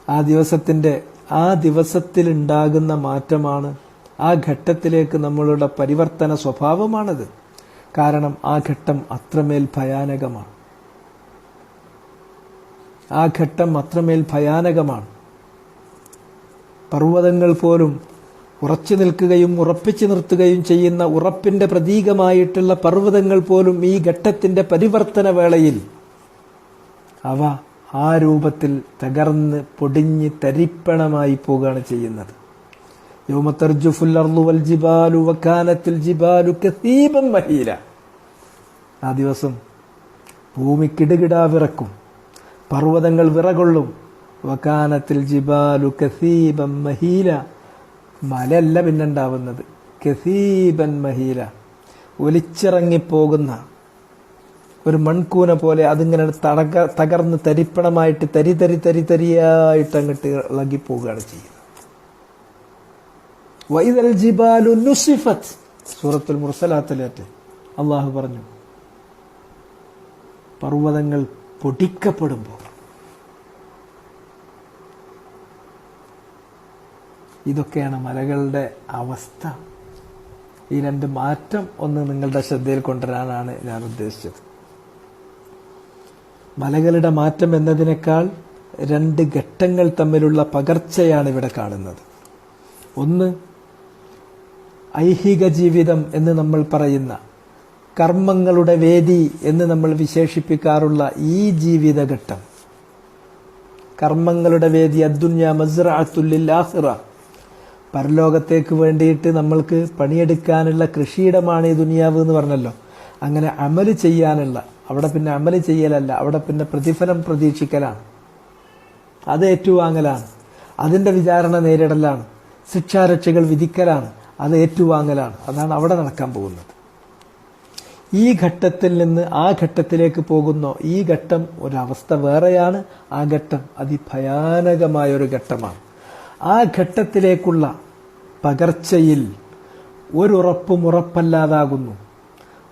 ആ ദിവസത്തിന്റെ ആ ദിവസത്തിൽ ഉണ്ടാകുന്ന മാറ്റമാണ്, ആ ഘട്ടത്തിലേക്ക് നമ്മളുടെ പരിവർത്തന സ്വഭാവമാണത്. കാരണം ആ ഘട്ടം അത്രമേൽ ഭയാനകമാണ്. ആ ഘട്ടം അത്രമേൽ ഭയാനകമാണ്. പർവ്വതങ്ങൾ പോലും ഉറച്ചു നിൽക്കുകയും ഉറപ്പിച്ചു നിർത്തുകയും ചെയ്യുന്ന ഉറപ്പിന്റെ പ്രതീകമായിട്ടുള്ള പർവ്വതങ്ങൾ പോലും ഈ ഘട്ടത്തിന്റെ പരിവർത്തന വേളയിൽ അവ ആ രൂപത്തിൽ തകർന്ന് പൊടിഞ്ഞ് തരിപ്പണമായി പോവുകയാണ് ചെയ്യുന്നത്. യൗമ തർജുഫുൽ അർളു വൽ ജിബാലു വകാനത്തിൽ ജിബാലു കസീബൻ മഹീല. ആ ദിവസം ഭൂമി കിടുകിടാ വിറക്കും, പർവ്വതങ്ങൾ വിറകൊള്ളും. വകാനത്തിൽ ജിബാലു കസീബൻ മഹീല. മലയല്ല പിന്നുണ്ടാവുന്നത്, കസീബൻ മഹീല, ഒലിച്ചിറങ്ങിപ്പോകുന്ന ഒരു മൺകൂന പോലെ അതിങ്ങനെ തകർന്ന് തരിപ്പണമായിട്ട് തരിയായിട്ട് അങ്ങോട്ട് ഇളകിപ്പോവുകയാണ് ചെയ്യുന്നത്. വൈദൽ ജിബാലു നുസിഫത്ത്, സൂറത്തുൽ മുർസലാത്തിലേറ്റ് അള്ളാഹു പറഞ്ഞു, പർവ്വതങ്ങൾ പൊടിക്കപ്പെടുമ്പോൾ. ഇതൊക്കെയാണ് മലകളുടെ അവസ്ഥ. ഈ രണ്ട് മാറ്റം ഒന്ന് നിങ്ങളുടെ ശ്രദ്ധയിൽ കൊണ്ടുവരാനാണ് ഞാൻ ഉദ്ദേശിച്ചത്. മലകളുടെ മാറ്റം എന്നതിനേക്കാൾ രണ്ട് ഘട്ടങ്ങൾ തമ്മിലുള്ള പകർച്ചയാണ് ഇവിടെ കാണുന്നത്. ഒന്ന്, ഐഹിക ജീവിതം എന്ന് നമ്മൾ പറയുന്ന, കർമ്മങ്ങളുടെ വേദി എന്ന് നമ്മൾ വിശേഷിപ്പിക്കാറുള്ള ഈ ജീവിതഘട്ടം, കർമ്മങ്ങളുടെ വേദി, അദ്ദുന്യ മസ്റഅത്തുൽ ലിൽ ആഖിറ, പരലോകത്തേക്ക് വേണ്ടിയിട്ട് നമ്മൾക്ക് പണിയെടുക്കാനുള്ള കൃഷിയിടമാണ് ഈ ദുനിയാവ് എന്ന് പറഞ്ഞല്ലോ. അങ്ങനെ അമല് ചെയ്യാനുള്ള, അവിടെ പിന്നെ അമല് ചെയ്യലല്ല, അവിടെ പിന്നെ പ്രതിഫലം പ്രതീക്ഷിക്കലാണ്, അത് ഏറ്റുവാങ്ങലാണ്, അതിന്റെ വിചാരണ നേരിടലാണ്, ശിക്ഷാരക്ഷകൾ വിധിക്കലാണ്, അത് ഏറ്റുവാങ്ങലാണ്. അതാണ് അവിടെ നടക്കാൻ പോകുന്നത്. ഈ ഘട്ടത്തിൽ നിന്ന് ആ ഘട്ടത്തിലേക്ക് പോകുന്നു. ഈ ഘട്ടം ഒരവസ്ഥ വേറെയാണ്, ആ ഘട്ടം അതിഭയാനകമായ ഒരു ഘട്ടമാണ്. ആ ഘട്ടത്തിലേക്കുള്ള പകർച്ചയിൽ ഒരുറപ്പും ഉറപ്പല്ലാതാകുന്നു.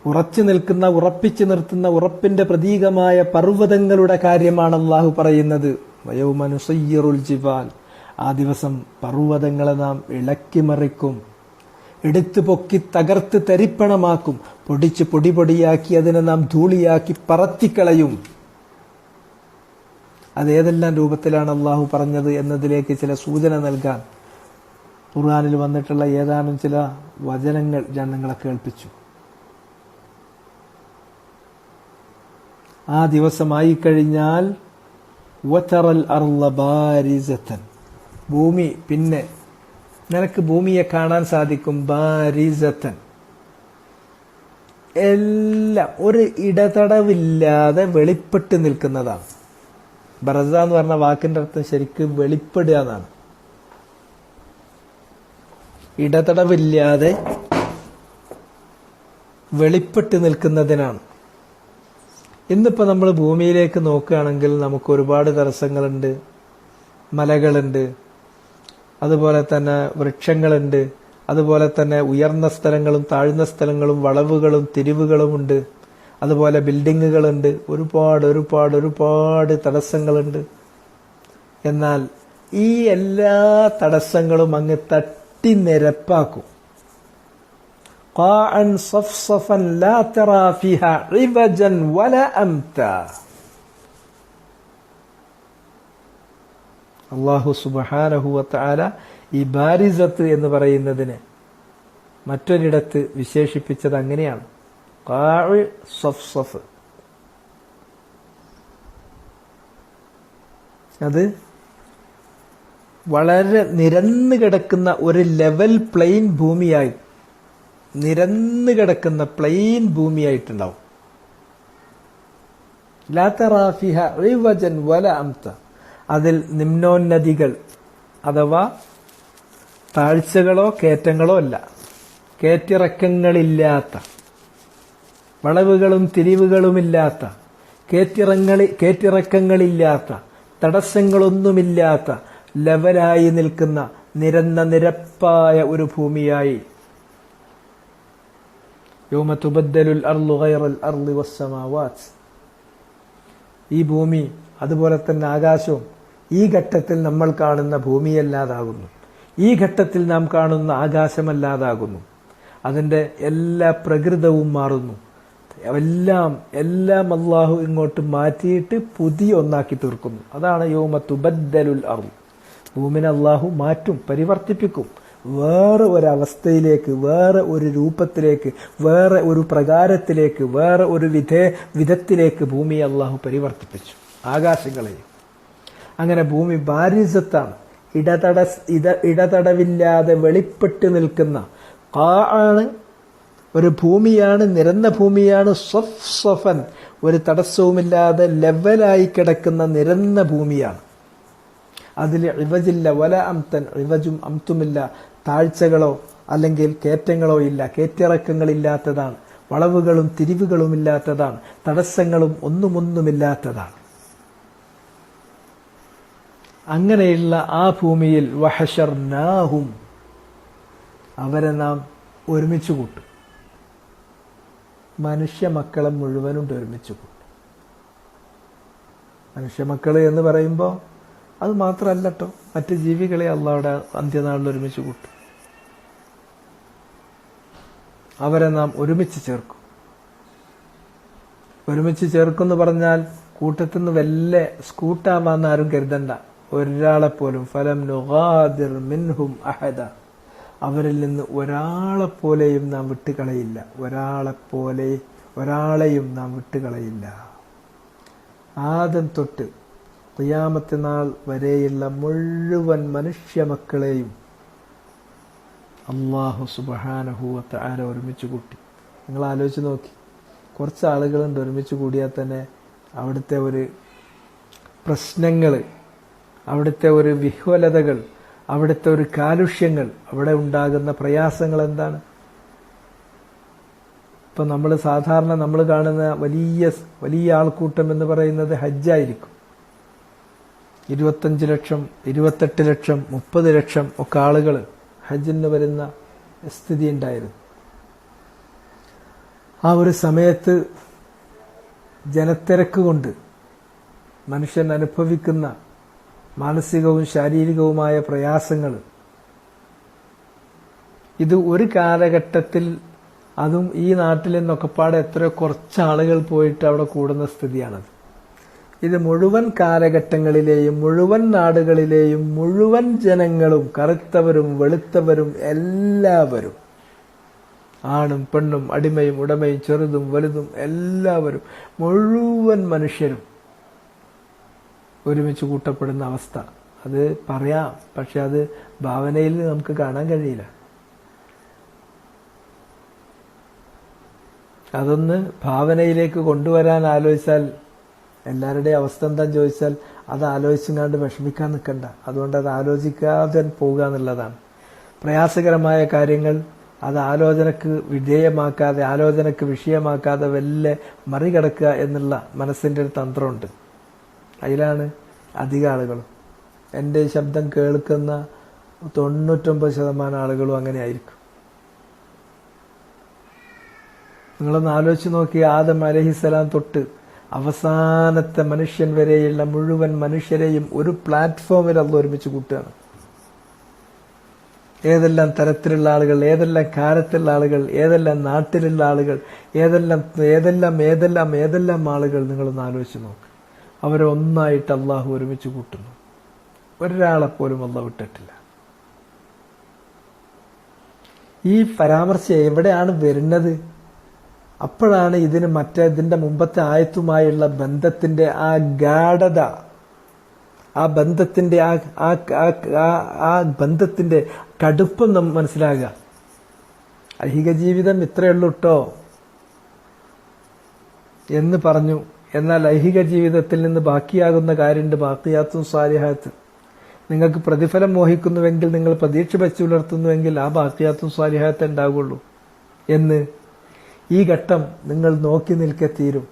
ഉറച്ചു നിൽക്കുന്ന, ഉറപ്പിച്ചു നിർത്തുന്ന ഉറപ്പിന്റെ പ്രതീകമായ പർവ്വതങ്ങളുടെ കാര്യമാണ് അല്ലാഹു പറയുന്നത്. വയൗമ നുസയ്യിറുൽ ജിബാൽ, ആ ദിവസം പർവ്വതങ്ങളെ നാം ഇളക്കിമറിക്കും, എടുത്തു പൊക്കി തകർത്ത് തരിപ്പണമാക്കും, പൊടിച്ച് പൊടിയാക്കി അതിനെ നാം ധൂളിയാക്കി പറത്തിക്കളയും. അതേതെല്ലാം രൂപത്തിലാണ് അള്ളാഹു പറഞ്ഞത് എന്നതിലേക്ക് ചില സൂചന നൽകാൻ ഖുർആനിൽ വന്നിട്ടുള്ള ഏതാനും ചില വചനങ്ങൾ ഞാൻ നിങ്ങളെ കേൾപ്പിച്ചു. ആ ദിവസമായി കഴിഞ്ഞാൽ വതറൽ അർള ബാരിസതൻ, ഭൂമി പിന്നെ നിനക്ക് ഭൂമിയെ കാണാൻ സാധിക്കും. ബാരിസതൻ, എല്ലാം ഒരു ഇടതടവില്ലാതെ വെളിപ്പെട്ട് നിൽക്കുന്നതാണ്. ബറസ എന്ന് പറഞ്ഞ വാക്കിന്റെ അർത്ഥം ശരിക്കും വെളിപ്പെടുക എന്നാണ്. ഇടതടവില്ലാതെ വെളിപ്പെട്ട് നിൽക്കുന്നതിനാണ്. ഇന്നിപ്പോ നമ്മൾ ഭൂമിയിലേക്ക് നോക്കുകയാണെങ്കിൽ നമുക്ക് ഒരുപാട് തടസ്സങ്ങളുണ്ട്. മലകളുണ്ട്, അതുപോലെ തന്നെ വൃക്ഷങ്ങളുണ്ട്, അതുപോലെ തന്നെ ഉയർന്ന സ്ഥലങ്ങളും താഴ്ന്ന സ്ഥലങ്ങളും വളവുകളും തിരിവുകളുമുണ്ട്, അതുപോലെ ബിൽഡിങ്ങുകളുണ്ട്, ഒരുപാട് തടസ്സങ്ങളുണ്ട്. എന്നാൽ ഈ എല്ലാ തടസ്സങ്ങളും അങ്ങ് തട്ടി നിരപ്പാക്കും. ഖാഅൻ സഫ്സഫൻ ലാ തറാ ഫീഹാ ഇവജൻ വലാ അംതാ. അല്ലാഹു സുബ്ഹാനഹു വ തആല ഈ ബാരിസത്ത് എന്ന് പറയുന്നതിനെ മറ്റൊരിടത്ത് വിശേഷിപ്പിച്ചത് അങ്ങനെയാണ്. ഖാഅ് സഫ്സഫ്, അത് വളരെ നിരന്നു കിടക്കുന്ന ഒരു ലെവൽ പ്ലെയിൻ ഭൂമിയായി, നിരന്നു കിടക്കുന്ന പ്ലെയിൻ ഭൂമിയായിട്ടുണ്ടാവും. ലാ തറാ ഫീഹാ ഇവജൻ വലാ അംത, അതിൽ നിമ്നോന്നതികൾ അഥവാ താഴ്ചകളോ കയറ്റങ്ങളോ അല്ല, കയറ്റിറക്കങ്ങളില്ലാത്ത, വളവുകളും തിരിവുകളുമില്ലാത്ത, കയറ്റിറക്കങ്ങളില്ലാത്ത, തടസ്സങ്ങളൊന്നുമില്ലാത്ത ലെവലായി നിൽക്കുന്ന നിരപ്പായ ഒരു ഭൂമിയായി. യൗമ തുബദ്ദലുൽ അർളു ഗൈറൽ അർളി വസ്സമാവാത്ത്, ഈ ഭൂമി അതുപോലെ തന്നെ ആകാശവും ഈ ഘട്ടത്തിൽ നമ്മൾ കാണുന്ന ഭൂമിയല്ലാതാകുന്നു. ഈ ഘട്ടത്തിൽ നാം കാണുന്ന ആകാശമല്ലാതാകുന്നു. അതിന്റെ എല്ലാ പ്രകൃതവും മാറുന്നു. എല്ലാം അള്ളാഹു ഇങ്ങോട്ട് മാറ്റിയിട്ട് പുതിയ ഒന്നാക്കി തീർക്കുന്നു. അതാണ് യൗമ തുബദ്ദലുൽ അർള്. ഭൂമിനെ അള്ളാഹു മാറ്റും, പരിവർത്തിപ്പിക്കും. വേറെ ഒരവസ്ഥയിലേക്ക്, വേറെ ഒരു രൂപത്തിലേക്ക്, വേറെ ഒരു പ്രകാരത്തിലേക്ക്, വേറെ ഒരു വിധത്തിലേക്ക് ഭൂമിയെ അള്ളാഹു പരിവർത്തിപ്പിച്ചു, ആകാശങ്ങളെയും. അങ്ങനെ ഭൂമി ബാരിസത്താണ്, ഇടതടവില്ലാതെ വെളിപ്പെട്ട് നിൽക്കുന്ന ആണ്, ഒരു ഭൂമിയാണ്, നിരന്ന ഭൂമിയാണ്. സ്വഫൻ, ഒരു തടസ്സവുമില്ലാതെ ലെവലായി കിടക്കുന്ന നിരന്ന ഭൂമിയാണ്. അതിൽ ഇവജില്ല, വല അംതൻ, ഇവജും അംതുമില്ല, താഴ്ചകളോ അല്ലെങ്കിൽ കയറ്റങ്ങളോ ഇല്ല, കയറ്റിറക്കങ്ങളില്ലാത്തതാണ്, വളവുകളും തിരിവുകളും ഇല്ലാത്തതാണ്, തടസ്സങ്ങളും ഒന്നുമില്ലാത്തതാണ്. അങ്ങനെയുള്ള ആ ഭൂമിയിൽ വഹശർനാഹും, അവരെ നാം ഒരുമിച്ച് കൂട്ടും. മനുഷ്യ മക്കളെ മുഴുവനും ഒരുമിച്ച് കൂട്ടും. മനുഷ്യമക്കള് എന്ന് പറയുമ്പോൾ അത് മാത്രമല്ല കേട്ടോ, മറ്റ് ജീവികളെ അള്ളാഹുടെ അന്ത്യനാളിൽ ഒരുമിച്ച് കൂട്ടും. അവരെ നാം ഒരുമിച്ച് ചേർക്കും. ഒരുമിച്ച് ചേർക്കുമെന്ന് പറഞ്ഞാൽ കൂട്ടത്തിൽ നിന്ന് വല്ല സ്കൂട്ടാമാന്ന് ആരും കരുതണ്ട. ഒരാളെപ്പോലും ഫലം നുഗാദിർ മിൻഹും അഹദ, അവരിൽ നിന്ന് ഒരാളെപ്പോലെയും നാം വിട്ടുകളയില്ല. ഒരാളെയും നാം വിട്ടുകളയില്ല. ആദം തൊട്ട് ഖിയാമത്ത് നാൾ വരെയുള്ള മുഴുവൻ മനുഷ്യ മക്കളെയും അല്ലാഹു സുബ്ഹാനഹു വ തആല ഒരുമിച്ച് കൂട്ടി. നിങ്ങൾ ആലോചിച്ച് നോക്കി, കുറച്ച് ആളുകളുണ്ട് ഒരുമിച്ച് കൂടിയാൽ തന്നെ അവിടുത്തെ ഒരു പ്രശ്നങ്ങൾ, അവിടുത്തെ ഒരു വിഹ്വലതകൾ, അവിടുത്തെ ഒരു കാലുഷ്യങ്ങൾ, അവിടെ ഉണ്ടാകുന്ന പ്രയാസങ്ങൾ എന്താണ്? ഇപ്പൊ സാധാരണ നമ്മൾ കാണുന്ന വലിയ ആൾക്കൂട്ടം എന്ന് പറയുന്നത് ഹജ്ജായിരിക്കും. 25 ലക്ഷം, 28 ലക്ഷം, 30 ലക്ഷം ഒക്കെ ആളുകൾ ഹജ്ജിന് വരുന്ന സ്ഥിതി ഉണ്ടായിരുന്നു. ആ ഒരു സമയത്ത് ജനത്തിരക്ക് കൊണ്ട് മനുഷ്യൻ അനുഭവിക്കുന്ന മാനസികവും ശാരീരികവുമായ പ്രയാസങ്ങൾ, ഇത് ഒരു കാലഘട്ടത്തിൽ, അതും ഈ നാട്ടിൽ നിന്നൊക്കെപ്പാടെ എത്രയോ കുറച്ച് ആളുകൾ പോയിട്ട് അവിടെ കൂടുന്ന സ്ഥിതിയാണത്. ഇത് മുഴുവൻ കാലഘട്ടങ്ങളിലെയും മുഴുവൻ നാടുകളിലെയും മുഴുവൻ ജനങ്ങളും, കറുത്തവരും വെളുത്തവരും എല്ലാവരും, ആണും പെണ്ണും അടിമയും ഉടമയും ചെറുതും വലുതും എല്ലാവരും, മുഴുവൻ മനുഷ്യരും ഒരുമിച്ച് കൂട്ടപ്പെടുന്ന അവസ്ഥ. അത് പറയാം, പക്ഷെ അത് ഭാവനയിൽ നമുക്ക് കാണാൻ കഴിയില്ല. അതൊന്ന് ഭാവനയിലേക്ക് കൊണ്ടുവരാൻ ആലോചിച്ചാൽ, എല്ലാവരുടെയും അവസ്ഥ എന്താന്ന് ചോദിച്ചാൽ അത് ആലോചിച്ചങ്ങാണ്ട് വിഷമിക്കാൻ നിൽക്കണ്ട. അതുകൊണ്ട് അത് ആലോചിക്കാതെ പോകുക എന്നുള്ളതാണ്. പ്രയാസകരമായ കാര്യങ്ങൾ അത് ആലോചനക്ക് വിധേയമാക്കാതെ, ആലോചനക്ക് വിഷയമാക്കാതെ വല്ല മറികടക്കുക എന്നുള്ള മനസ്സിന്റെ ഒരു തന്ത്രമുണ്ട്. അതിലാണ് അധിക ആളുകളും, എൻ്റെ ശബ്ദം കേൾക്കുന്ന 99% ആളുകളും അങ്ങനെ ആയിരിക്കും. നിങ്ങളൊന്ന് ആലോചിച്ച് നോക്കി, ആദം അലൈഹിസ്സലാം തൊട്ട് അവസാനത്തെ മനുഷ്യൻ വരെയുള്ള മുഴുവൻ മനുഷ്യരെയും ഒരു പ്ലാറ്റ്ഫോമിൽ അള്ളാഹു ഒരുമിച്ച് കൂട്ടുകയാണ്. ഏതെല്ലാം തരത്തിലുള്ള ആളുകൾ, ഏതെല്ലാം കാലത്തുള്ള ആളുകൾ, ഏതെല്ലാം നാട്ടിലുള്ള ആളുകൾ, ഏതെല്ലാം ആളുകൾ, നിങ്ങളൊന്ന് ആലോചിച്ച് നോക്ക്. അവരെ ഒന്നായിട്ട് അള്ളാഹു ഒരുമിച്ച് കൂട്ടുന്നു. ഒരാളെപ്പോലും അള്ളാഹു വിട്ടിട്ടില്ല. ഈ പരാമർശം എവിടെയാണ് വരുന്നത്? അപ്പോഴാണ് ഇതിന്റെ മുമ്പത്തെ ആയത്തുമായുള്ള ബന്ധത്തിന്റെ ആ ഗാഢത, ആ ബന്ധത്തിന്റെ കടുപ്പം നമ്മൾ മനസ്സിലാകുക. ഐഹിക ജീവിതം ഇത്രയുള്ളൂ ട്ടോ എന്ന് പറഞ്ഞു. എന്നാൽ ഐഹിക ജീവിതത്തിൽ നിന്ന് ബാക്കിയാകുന്ന കാര്യമുണ്ട്, ബാക്കിയാത്തും സാലിഹാത്ത്. നിങ്ങൾക്ക് പ്രതിഫലം മോഹിക്കുന്നുവെങ്കിൽ, നിങ്ങൾ പ്രതീക്ഷ വെച്ച് പുലർത്തുന്നുവെങ്കിൽ ആ ബാക്കിയാത്തും സാലിഹാത്ത് ഉണ്ടാകുള്ളൂ എന്ന് ഈ ഘട്ടം നിങ്ങൾ നോക്കി നിൽക്കെ തീരും.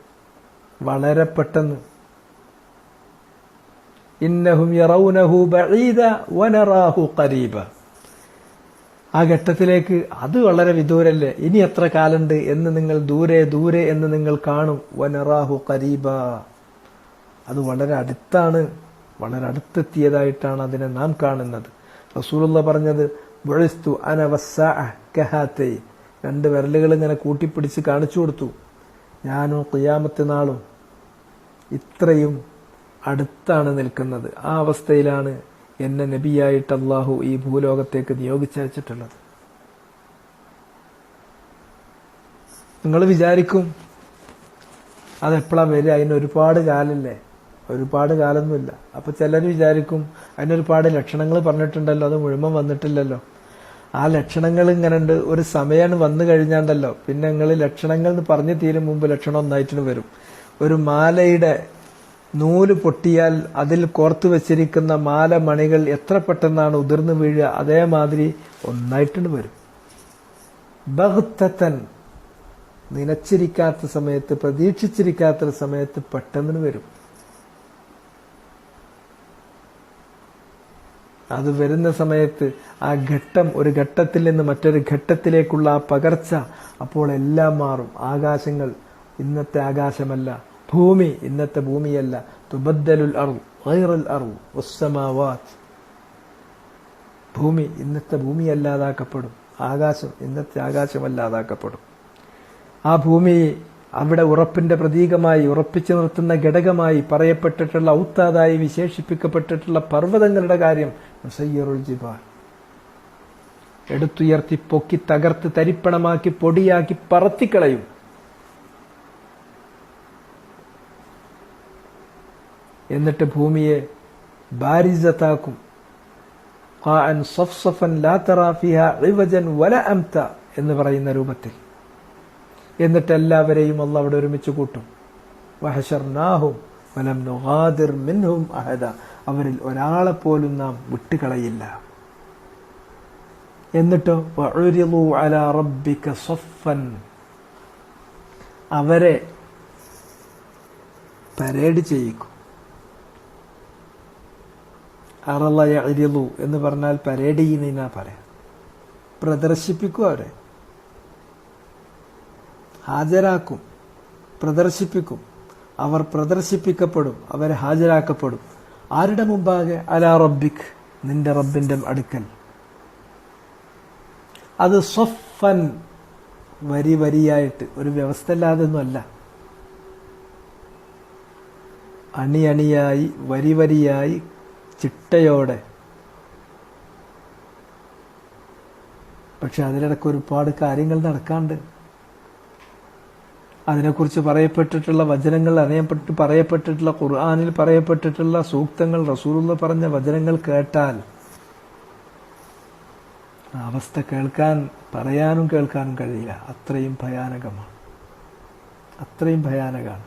വളരെ പെട്ടെന്ന് ഇന്നഹും യറൗനഹു ബഈദ വനറാഹു ഖരീബ, ആ ഘട്ടത്തിലേക്ക് അത് വളരെ വിദൂരല്ലേ, ഇനി എത്ര കാലുണ്ട് എന്ന് നിങ്ങൾ ദൂരെ എന്ന് നിങ്ങൾ കാണും. വനറാഹു ഖരീബ, അത് വളരെ അടുത്താണ്. വളരെ അടുത്തെത്തിയതായിട്ടാണ് അതിനെ നാം കാണുന്നത്. റസൂലുള്ള പറഞ്ഞത് ബുഇസ്തു അന വസ്സാഅ കഹാതൈ, 2 വിരലുകൾ ഇങ്ങനെ കൂട്ടിപ്പിടിച്ച് കാണിച്ചു കൊടുത്തു, ഞാനും ഖിയാമത്ത് നാളും ഇത്രയും അടുത്താണ് നിൽക്കുന്നത്. ആ അവസ്ഥയിലാണ് എന്നെ നബിയായിട്ട് അള്ളാഹു ഈ ഭൂലോകത്തേക്ക് നിയോഗിച്ചയച്ചിട്ടുള്ളത്. നിങ്ങൾ വിചാരിക്കും അതെപ്പോഴാ വരിക, അതിന് ഒരുപാട് കാലല്ലേ? ഒരുപാട് കാലമൊന്നുമില്ല. അപ്പൊ ചിലർ വിചാരിക്കും അതിനൊരുപാട് ലക്ഷണങ്ങൾ പറഞ്ഞിട്ടുണ്ടല്ലോ, അത് മുഴുവൻ വന്നിട്ടില്ലല്ലോ. ആ ലക്ഷണങ്ങൾ ഇങ്ങനെ ഉണ്ട്, ഒരു സമയമാണ് വന്നു കഴിഞ്ഞാണ്ടല്ലോ പിന്നെ നിങ്ങൾ ലക്ഷണങ്ങൾ എന്ന് പറഞ്ഞു തീരും മുമ്പ് ലക്ഷണം ഒന്നായിട്ട് വരും. ഒരു മാലയുടെ നൂല് പൊട്ടിയാൽ അതിൽ കോർത്തു വെച്ചിരിക്കുന്ന മാല മണികൾ എത്ര പെട്ടെന്നാണ് ഉതിർന്നു വീഴുക, അതേമാതിരി ഒന്നായിട്ടുണ്ട് വരും. ബഗ്തതൻ, നനച്ചിരിക്കാത്ത സമയത്ത്, പ്രതീക്ഷിച്ചിരിക്കാത്ത സമയത്ത് പെട്ടെന്ന് വരും. അത് വരുന്ന സമയത്ത് ആ ഘട്ടം, ഒരു ഘട്ടത്തിൽ നിന്ന് മറ്റൊരു ഘട്ടത്തിലേക്കുള്ള ആ പകർച്ച, അപ്പോൾ എല്ലാം മാറും. ആകാശങ്ങൾ ഇന്നത്തെ ആകാശമല്ല, ഭൂമി ഇന്നത്തെ ഭൂമിയല്ല. തുബദ്ദലുൽ അർള് ഗൈറുൽ അർള് വസ്സമാവാത്ത്, ഭൂമി ഇന്നത്തെ ഭൂമിയല്ലാതാക്കപ്പെടും, ആകാശം ഇന്നത്തെ ആകാശമല്ലാതാക്കപ്പെടും. ആ ഭൂമി അവിടെ ഉറപ്പിന്റെ പ്രതീകമായി, ഉറപ്പിച്ചു നിർത്തുന്ന ഘടകമായി പറയപ്പെട്ടിട്ടുള്ള, ഔത്താദായി വിശേഷിപ്പിക്കപ്പെട്ടിട്ടുള്ള പർവ്വതങ്ങളുടെ കാര്യം മുസയ്യിറുൽ ജിബാൽ, എടുത്തുയർത്തി പൊക്കി തകർത്ത് തരിപ്പണമാക്കി പൊടിയാക്കി പറത്തിക്കളയും. എന്നിട്ട് ഭൂമിയെ ബാരിസത്താക്കും. ഖാഅൻ സഫ്സഫൻ ലാ തറാ ഫിഹാ ഇവജൻ വല അംത എന്ന് പറയുന്ന രൂപത്തിൽ. എന്നിട്ട് എല്ലാവരെയും അല്ലാഹു അവിടെ ഒരുമിച്ച് കൂട്ടും. വഹശർനാഹും വലം നുഗാദിർ മിൻഹും അഹദ, അവരിൽ ഒരാളെ പോലും നാം വിട്ടുകളയില്ല. എന്നിട്ടോ വഉരിളു അലാ റബ്ബിക സഫൻ, അവരെ പരേഡ് ചെയ്യിക്കും. അറള യഅരിളു എന്ന് പറഞ്ഞാൽ പരേഡ് ചെയ്യുന്നതിനാ പറയാം, പ്രദർശിപ്പിക്കും. അവരെ ഹാജരാക്കും, പ്രദർശിപ്പിക്കും. അവർ പ്രദർശിപ്പിക്കപ്പെടും, അവരെ ഹാജരാക്കപ്പെടും. ആരുടെ മുമ്പാകെ? അലാ റബ്ബിക്, നിന്റെ റബ്ബിന്റെ അടുക്കൽ. അത് സഫൻ, വരി വരിയായിട്ട്, ഒരു വ്യവസ്ഥ അല്ലാതൊന്നുമല്ല. അണിയണിയായി, വരി വരിയായി, ചിട്ടയോടെ. പക്ഷെ അതിലിടക്ക് ഒരുപാട് കാര്യങ്ങൾ നടക്കാണ്ട്. അതിനെക്കുറിച്ച് പറയപ്പെട്ടിട്ടുള്ള വചനങ്ങൾ, പറയപ്പെട്ടിട്ടുള്ള ഖുർആനിൽ പറയപ്പെട്ടിട്ടുള്ള സൂക്തങ്ങൾ, റസൂലുള്ള പറഞ്ഞ വചനങ്ങൾ കേട്ടാൽ അവസ്ഥ പറയാനും കേൾക്കാനും കഴിയില്ല. അത്രയും ഭയാനകമാണ്, അത്രയും ഭയാനകമാണ്.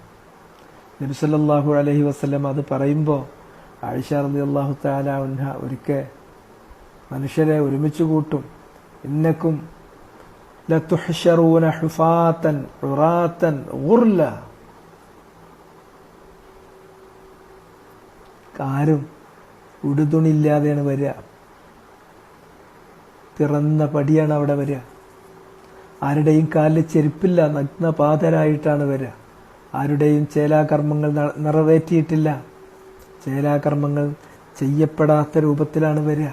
നബി സല്ലല്ലാഹു അലൈഹി വസല്ലം അത് പറയുമ്പോൾ ആയിഷ റളിയല്ലാഹു തആല അൻഹ ഒരിക്കൽ മനുഷ്യരെ ഒരുമിച്ച് കൂട്ടും. ഇന്നക്കും ലതുഹ്ശറൂന ഹുഫാതൻ ഉറാതൻ ഗുർല, ആരും ഉടുതുണില്ലാതെയാണ് വരിക, പിറന്ന പടിയാണ് അവിടെ വരിക. ആരുടെയും കാലിൽ ചെരുപ്പില്ല, നഗ്നപാതരായിട്ടാണ് വരിക. ആരുടെയും ചേലാകർമ്മങ്ങൾ നിറവേറ്റിയിട്ടില്ല, ചേലാകർമ്മങ്ങൾ ചെയ്യപ്പെടാത്ത രൂപത്തിലാണ് വരിക.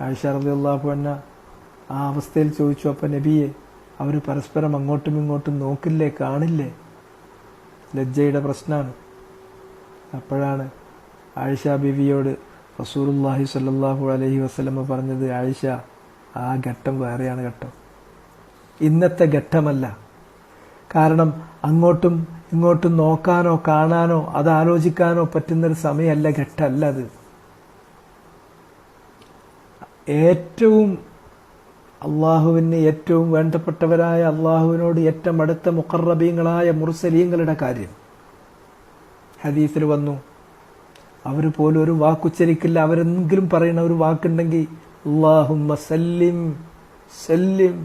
ആയിഷ റളിയല്ലാഹു അൻഹ ആ അവസ്ഥയിൽ ചോദിച്ചു, അപ്പൊ നബിയെ, അവർ പരസ്പരം അങ്ങോട്ടും ഇങ്ങോട്ടും നോക്കില്ലേ, കാണില്ലേ? ലജ്ജയുടെ പ്രശ്നമാണ്. അപ്പോഴാണ് ആയിഷ ബീവിയോട് റസൂലുള്ളാഹി സ്വല്ലല്ലാഹു അലൈഹി വസല്ലമ പറഞ്ഞത്, ആയിഷ, ആ ഘട്ടം വേറെയാണ് ഘട്ടം, ഇന്നത്തെ ഘട്ടമല്ല. കാരണം അങ്ങോട്ടും ഇങ്ങോട്ടും നോക്കാനോ കാണാനോ അത് ആലോചിക്കാനോ പറ്റുന്നൊരു സമയമല്ല, ഘട്ടമല്ല അത്. ഏറ്റവും അള്ളാഹുവിന് ഏറ്റവും വേണ്ടപ്പെട്ടവരായ, അള്ളാഹുവിനോട് ഏറ്റവും അടുത്ത മുഖറബീങ്ങളായ മുർസലീങ്ങളുടെ കാര്യം ഹദീസിൽ വന്നു. അവർ പോലും ഒരു വാക്കുച്ചരിക്കില്ല. അവരെങ്കിലും പറയുന്ന ഒരു വാക്കുണ്ടെങ്കിൽ അല്ലാഹുമ്മ സല്ലിം സല്ലിം,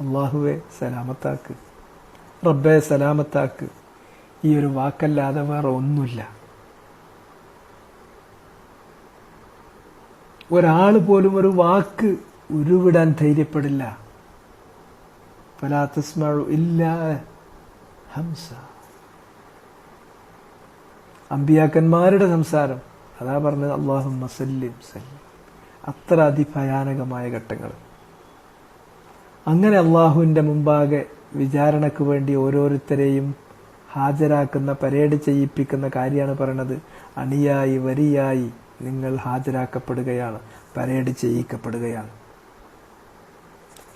അള്ളാഹുവെ സലാമത്താക്ക്, റബ്ബെ സലാമത്താക്ക്. ഈ ഒരു വാക്കല്ലാതെ വേറെ ഒന്നുമില്ല. ഒരാൾ പോലും ഒരു വാക്ക് ഉരുവിടാൻ ധൈര്യപ്പെടില്ല. ഫലാ തസ്മഉ ഇല്ലാ ഹംസ. അമ്പിയാക്കന്മാരുടെ സംസാരം. അതാ പറഞ്ഞത് അല്ലാഹുമ്മ സല്ലിം സല്ലിം. അത്ര അതിഭയാനകമായ ഘട്ടങ്ങൾ. അങ്ങനെ അള്ളാഹുവിൻ്റെ മുമ്പാകെ വിചാരണയ്ക്ക് വേണ്ടി ഓരോരുത്തരെയും ഹാജരാക്കുന്ന, പരേഡ് ചെയ്യിപ്പിക്കുന്ന കാര്യമാണ് പറയണത്. അണിയായി വരിയായി നിങ്ങൾ ഹാജരാക്കപ്പെടുകയാണ്, പരേഡ് ചെയ്യിക്കപ്പെടുകയാണ്.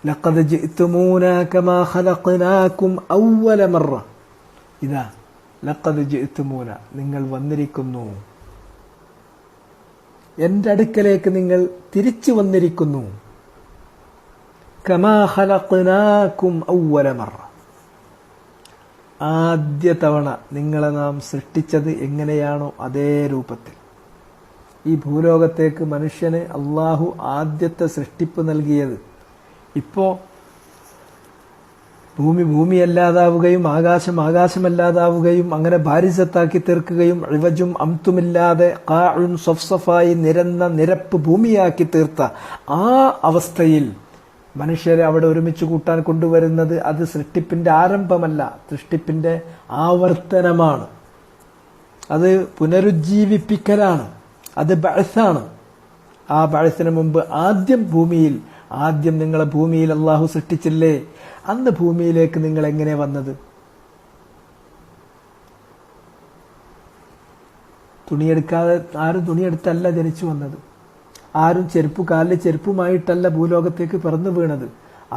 ലഖദ് ജിഅ്തുമൂനാ കമാ ഖലഖനാകും അവ്വല മറ. ഇതാ ലഖദ് ജിഅ്തുമൂന, നിങ്ങൾ വന്നിരിക്കുന്നു, എൻ്റെ അടുക്കലേക്ക് നിങ്ങൾ തിരിച്ചു വന്നിരിക്കുന്നു. കമാ ഖലഖനാകും അവ്വല മറ, ആദ്യ തവണ നിങ്ങളെ നാം സൃഷ്ടിച്ചത് എങ്ങനെയാണോ അതേ രൂപത്തിൽ. ഈ ഭൂലോകത്തേക്ക് മനുഷ്യന് അള്ളാഹു ആദ്യത്തെ സൃഷ്ടിപ്പ് നൽകിയത്. ഇപ്പോ ഭൂമിയല്ലാതാവുകയും ആകാശമല്ലാതാവുകയും അങ്ങനെ ഭാരിസത്താക്കി തീർക്കുകയും ഇവജും അംതുമില്ലാതെ ഖാഉൻ സഫ്സഫായി നിരന്ന നിരപ്പ് ഭൂമിയാക്കി തീർത്ത ആ അവസ്ഥയിൽ മനുഷ്യരെ അവിടെ ഒരുമിച്ച് കൂട്ടാൻ കൊണ്ടുവരുന്നത് അത് സൃഷ്ടിപ്പിന്റെ ആരംഭമല്ല, സൃഷ്ടിപ്പിന്റെ ആവർത്തനമാണ്. അത് പുനരുജ്ജീവിപ്പിക്കലാണ്, അത് ബഅസാണ്. ആ ബഅസിന് മുമ്പ് ആദ്യം നിങ്ങളെ ഭൂമിയിൽ അള്ളാഹു സൃഷ്ടിച്ചില്ലേ? അന്ന് ഭൂമിയിലേക്ക് നിങ്ങൾ എങ്ങനെ വന്നത്? തുണിയെടുക്കാതെ, ആരും തുണിയെടുത്തല്ല ജനിച്ചു വന്നത്. ആരും കാലിൽ ചെരുപ്പുമായിട്ടല്ല ഭൂലോകത്തേക്ക് പിറന്നു വീണത്.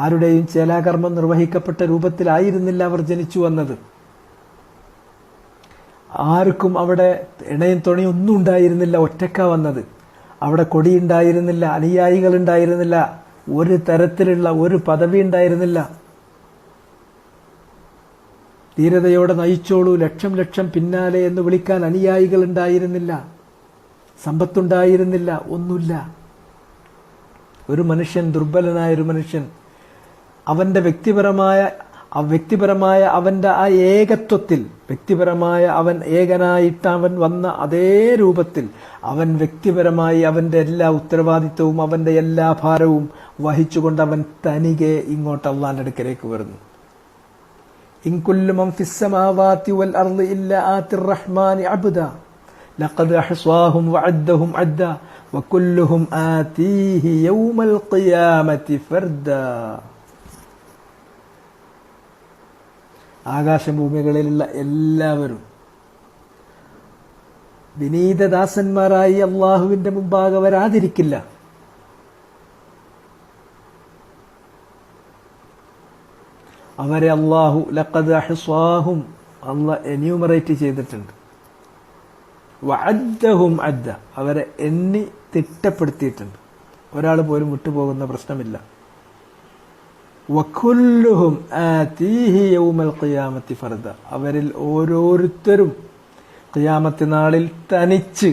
ആരുടെയും ചേലാകർമ്മം നിർവഹിക്കപ്പെട്ട രൂപത്തിലായിരുന്നില്ല അവർ ജനിച്ചു വന്നത്. ആർക്കും അവിടെ ഇണയും തുണയും ഒന്നും ഉണ്ടായിരുന്നില്ല, ഒറ്റക്ക വന്നത്. അവിടെ കൊടിയുണ്ടായിരുന്നില്ല, അനുയായികൾ ഉണ്ടായിരുന്നില്ല, ഒരു തരത്തിലുള്ള ഒരു പദവി ഉണ്ടായിരുന്നില്ല. ധീരതയോടെ നയിച്ചോളൂ, ലക്ഷം ലക്ഷം പിന്നാലെ എന്ന് വിളിക്കാൻ അനുയായികൾ ഉണ്ടായിരുന്നില്ല, സമ്പത്തുണ്ടായിരുന്നില്ല, ഒന്നുമില്ല. ഒരു മനുഷ്യൻ, ദുർബലനായ ഒരു മനുഷ്യൻ, അവന്റെ വ്യക്തിപരമായ അവന്റെ ആ ഏകത്വത്തിൽ, വ്യക്തിപരമായ അവൻ ഏകനായിട്ട് അവൻ വന്ന അതേ രൂപത്തിൽ അവൻ വ്യക്തിപരമായി അവന്റെ എല്ലാ ഉത്തരവാദിത്വവും അവന്റെ എല്ലാ ഭാരവും വഹിച്ചുകൊണ്ട് അവൻ തനികെ ഇങ്ങോട്ട് അള്ളാന്റെ അടുക്കലേക്ക് വരുന്നു. ഇൻ കുല്ലു മൻ ഫിസ് സമാവാതി വൽ അർളി ഇല്ലാ ആതിർ റഹ്മാനി അബ്ദാ ലഖദ് അഹ്സാഹും വഅദ്ദഹും അദ്ദാ വകുല്ലുഹും ആതീഹി യൗമൽ ഖിയാമത്തി ഫർദാ. ആകാശഭൂമികളിലുള്ള എല്ലാവരും വിനീതദാസന്മാരായി അള്ളാഹുവിന്റെ മുമ്പാകെ വരാതിരിക്കില്ല. അവരെ അള്ളാഹു ലഖദ് അഹ്സാഹും, അള്ളാഹ് എന്യൂമറേറ്റ് ചെയ്തിട്ടുണ്ട്. വഅദ്ദഹും അദ്ദ, അവരെ എണ്ണി തിട്ടപ്പെടുത്തിയിട്ടുണ്ട്. ഒരാൾ പോലും വിട്ടുപോകുന്ന പ്രശ്നമില്ല. വകുല്ലുഹും ആതീഹി യൗമൽ ഖിയാമത്തി ഫർദ, അവരിൽ ഓരോരുത്തരും ഖിയാമത്ത് നാളിൽ തനിച്ച്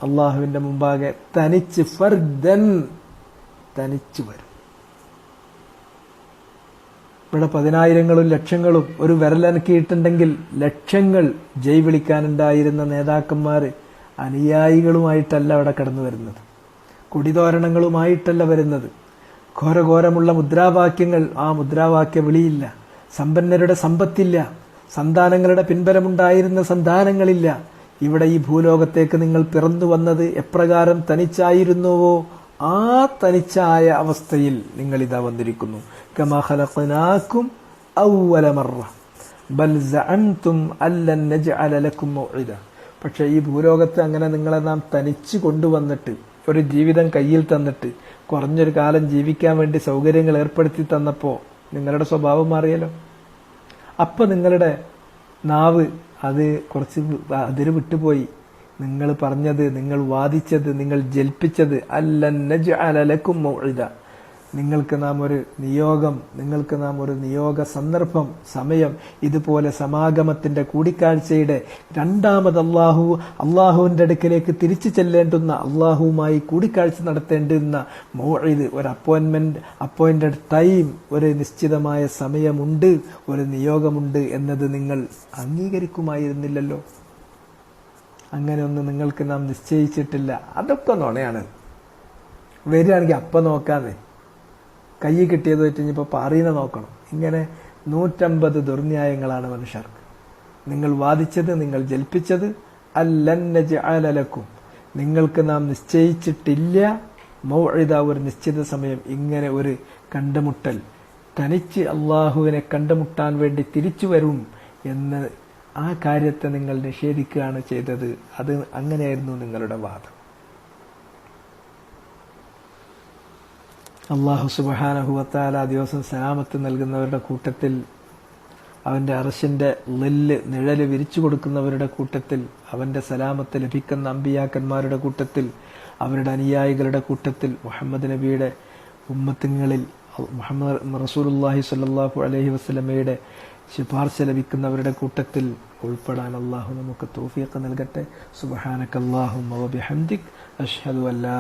അള്ളാഹുവിന്റെ മുമ്പാകെ തനിച്ച്, ഫർദൻ, തനിച്ച് വരും. ഇവിടെ പതിനായിരങ്ങളും ലക്ഷങ്ങളും ഒരു വിരലനക്കിയിട്ടുണ്ടെങ്കിൽ ലക്ഷങ്ങൾ ജയ് വിളിക്കാനുണ്ടായിരുന്ന നേതാക്കന്മാർ അനുയായികളുമായിട്ടല്ല അവിടെ കടന്നു വരുന്നത്, കൊടിതോരണങ്ങളുമായിട്ടല്ല വരുന്നത്. ഘോരഘോരമുള്ള മുദ്രാവാക്യങ്ങൾ, ആ മുദ്രാവാക്യ വിളിയില്ല. സമ്പന്നരുടെ സമ്പത്തില്ല, സന്താനങ്ങളുടെ പിൻബലമുണ്ടായിരുന്ന സന്താനങ്ങളില്ല. ഇവിടെ ഈ ഭൂലോകത്തേക്ക് നിങ്ങൾ പിറന്നു വന്നത് എപ്രകാരം തനിച്ചായിരുന്നുവോ ആ തനിച്ചായ അവസ്ഥയിൽ നിങ്ങൾ ഇതാ വന്നിരിക്കുന്നു. കമാ ഖലഖനാകും അവ്വല മറ ബൽ സഅൻതും അല്ലൻ നജ്അല ലക്കും മൗഇദ. പക്ഷേ ഈ ഭൂലോകത്ത് അങ്ങനെ നിങ്ങളെ നാം തനിച്ച് കൊണ്ടുവന്നിട്ട്, ഒരു ജീവിതം കയ്യിൽ തന്നിട്ട്, കുറഞ്ഞൊരു കാലം ജീവിക്കാൻ വേണ്ടി സൗകര്യങ്ങൾ ഏർപ്പെടുത്തി തന്നപ്പോൾ നിങ്ങളുടെ സ്വഭാവം മാറിയല്ലോ. അപ്പൊ നിങ്ങളുടെ നാവ് അത് കുറച്ച് അതിര് വിട്ടുപോയി. നിങ്ങൾ പറഞ്ഞത്, നിങ്ങൾ വാദിച്ചത്, നിങ്ങൾ ജൽപ്പിച്ചത് അല്ലൻ നജ്അല ലക്കും മൗഇദ, നിങ്ങൾക്ക് നാം ഒരു നിയോഗം, നിങ്ങൾക്ക് നാം ഒരു നിയോഗ സന്ദർഭം, സമയം, ഇതുപോലെ സമാഗമത്തിന്റെ കൂടിക്കാഴ്ചയുടെ രണ്ടാമത് അള്ളാഹുവിന്റെ അടുക്കലേക്ക് തിരിച്ചു ചെല്ലേണ്ടുന്ന, അള്ളാഹുവുമായി കൂടിക്കാഴ്ച നടത്തേണ്ടുന്ന മൗഇദ്, ഒരു അപ്പോയിന്റഡ് ടൈം, ഒരു നിശ്ചിതമായ സമയമുണ്ട്, ഒരു നിയോഗമുണ്ട് എന്നത് നിങ്ങൾ അംഗീകരിക്കുമായിരുന്നില്ലല്ലോ. അങ്ങനെയൊന്നും നിങ്ങൾക്ക് നാം നിശ്ചയിച്ചിട്ടില്ല. അതൊക്കെ നുണയാണ്. വരികയാണെങ്കിൽ അപ്പം നോക്കാതെ കൈ കിട്ടിയത് വെച്ച് ഇനിയിപ്പോൾ പാറീനെ നോക്കണം. ഇങ്ങനെ 150 ദുർന്യായങ്ങളാണ് മനുഷ്യർക്ക്. നിങ്ങൾ വാദിച്ചത്, നിങ്ങൾ ജൽപ്പിച്ചത്, അല്ലൻ നജ്അല ലക്കും, നിങ്ങൾക്ക് നാം നിശ്ചയിച്ചിട്ടില്ല മൗഇദ, ഒരു നിശ്ചിത സമയം, ഇങ്ങനെ ഒരു കണ്ടുമുട്ടൽ, തനിച്ച് അള്ളാഹുവിനെ കണ്ടുമുട്ടാൻ വേണ്ടി തിരിച്ചു വരും എന്ന് ആ കാര്യത്തെ നിങ്ങൾ നിഷേധിക്കുകയാണ് ചെയ്തത്. അത് അങ്ങനെയായിരുന്നു നിങ്ങളുടെ വാദം. അള്ളാഹു സുബ്ഹാനഹു വ തആല ദിവസം സലാമത്ത് നൽകുന്നവരുടെ കൂട്ടത്തിൽ, അവന്റെ അർശിന്റെ നിഴല് വിരിച്ചു കൊടുക്കുന്നവരുടെ കൂട്ടത്തിൽ, അവന്റെ സലാമത്ത് ലഭിക്കുന്ന അമ്പിയാക്കന്മാരുടെ കൂട്ടത്തിൽ, അവരുടെ അനുയായികളുടെ കൂട്ടത്തിൽ, മുഹമ്മദ് നബിയുടെ ഉമ്മത്തുകളിൽ മുഹമ്മദ് റസൂലുള്ളാഹി സ്വല്ലല്ലാഹു അലൈഹി വസല്ലമയുടെ ശുപാർശ ലഭിക്കുന്നവരുടെ കൂട്ടത്തിൽ ഉൾപ്പെടാൻ അള്ളാഹു നമുക്ക് തൗഫീഖ് നൽകട്ടെ. സുബ്ഹാനകല്ലാഹുമ്മ വബിഹംദിക് അഷ്ഹദു അല്ലാ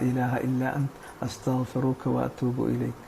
ഇലാഹ ഇല്ലാ അൻത അസ്തഗ്ഫിറുക വഅതൂബു ഇലൈക്.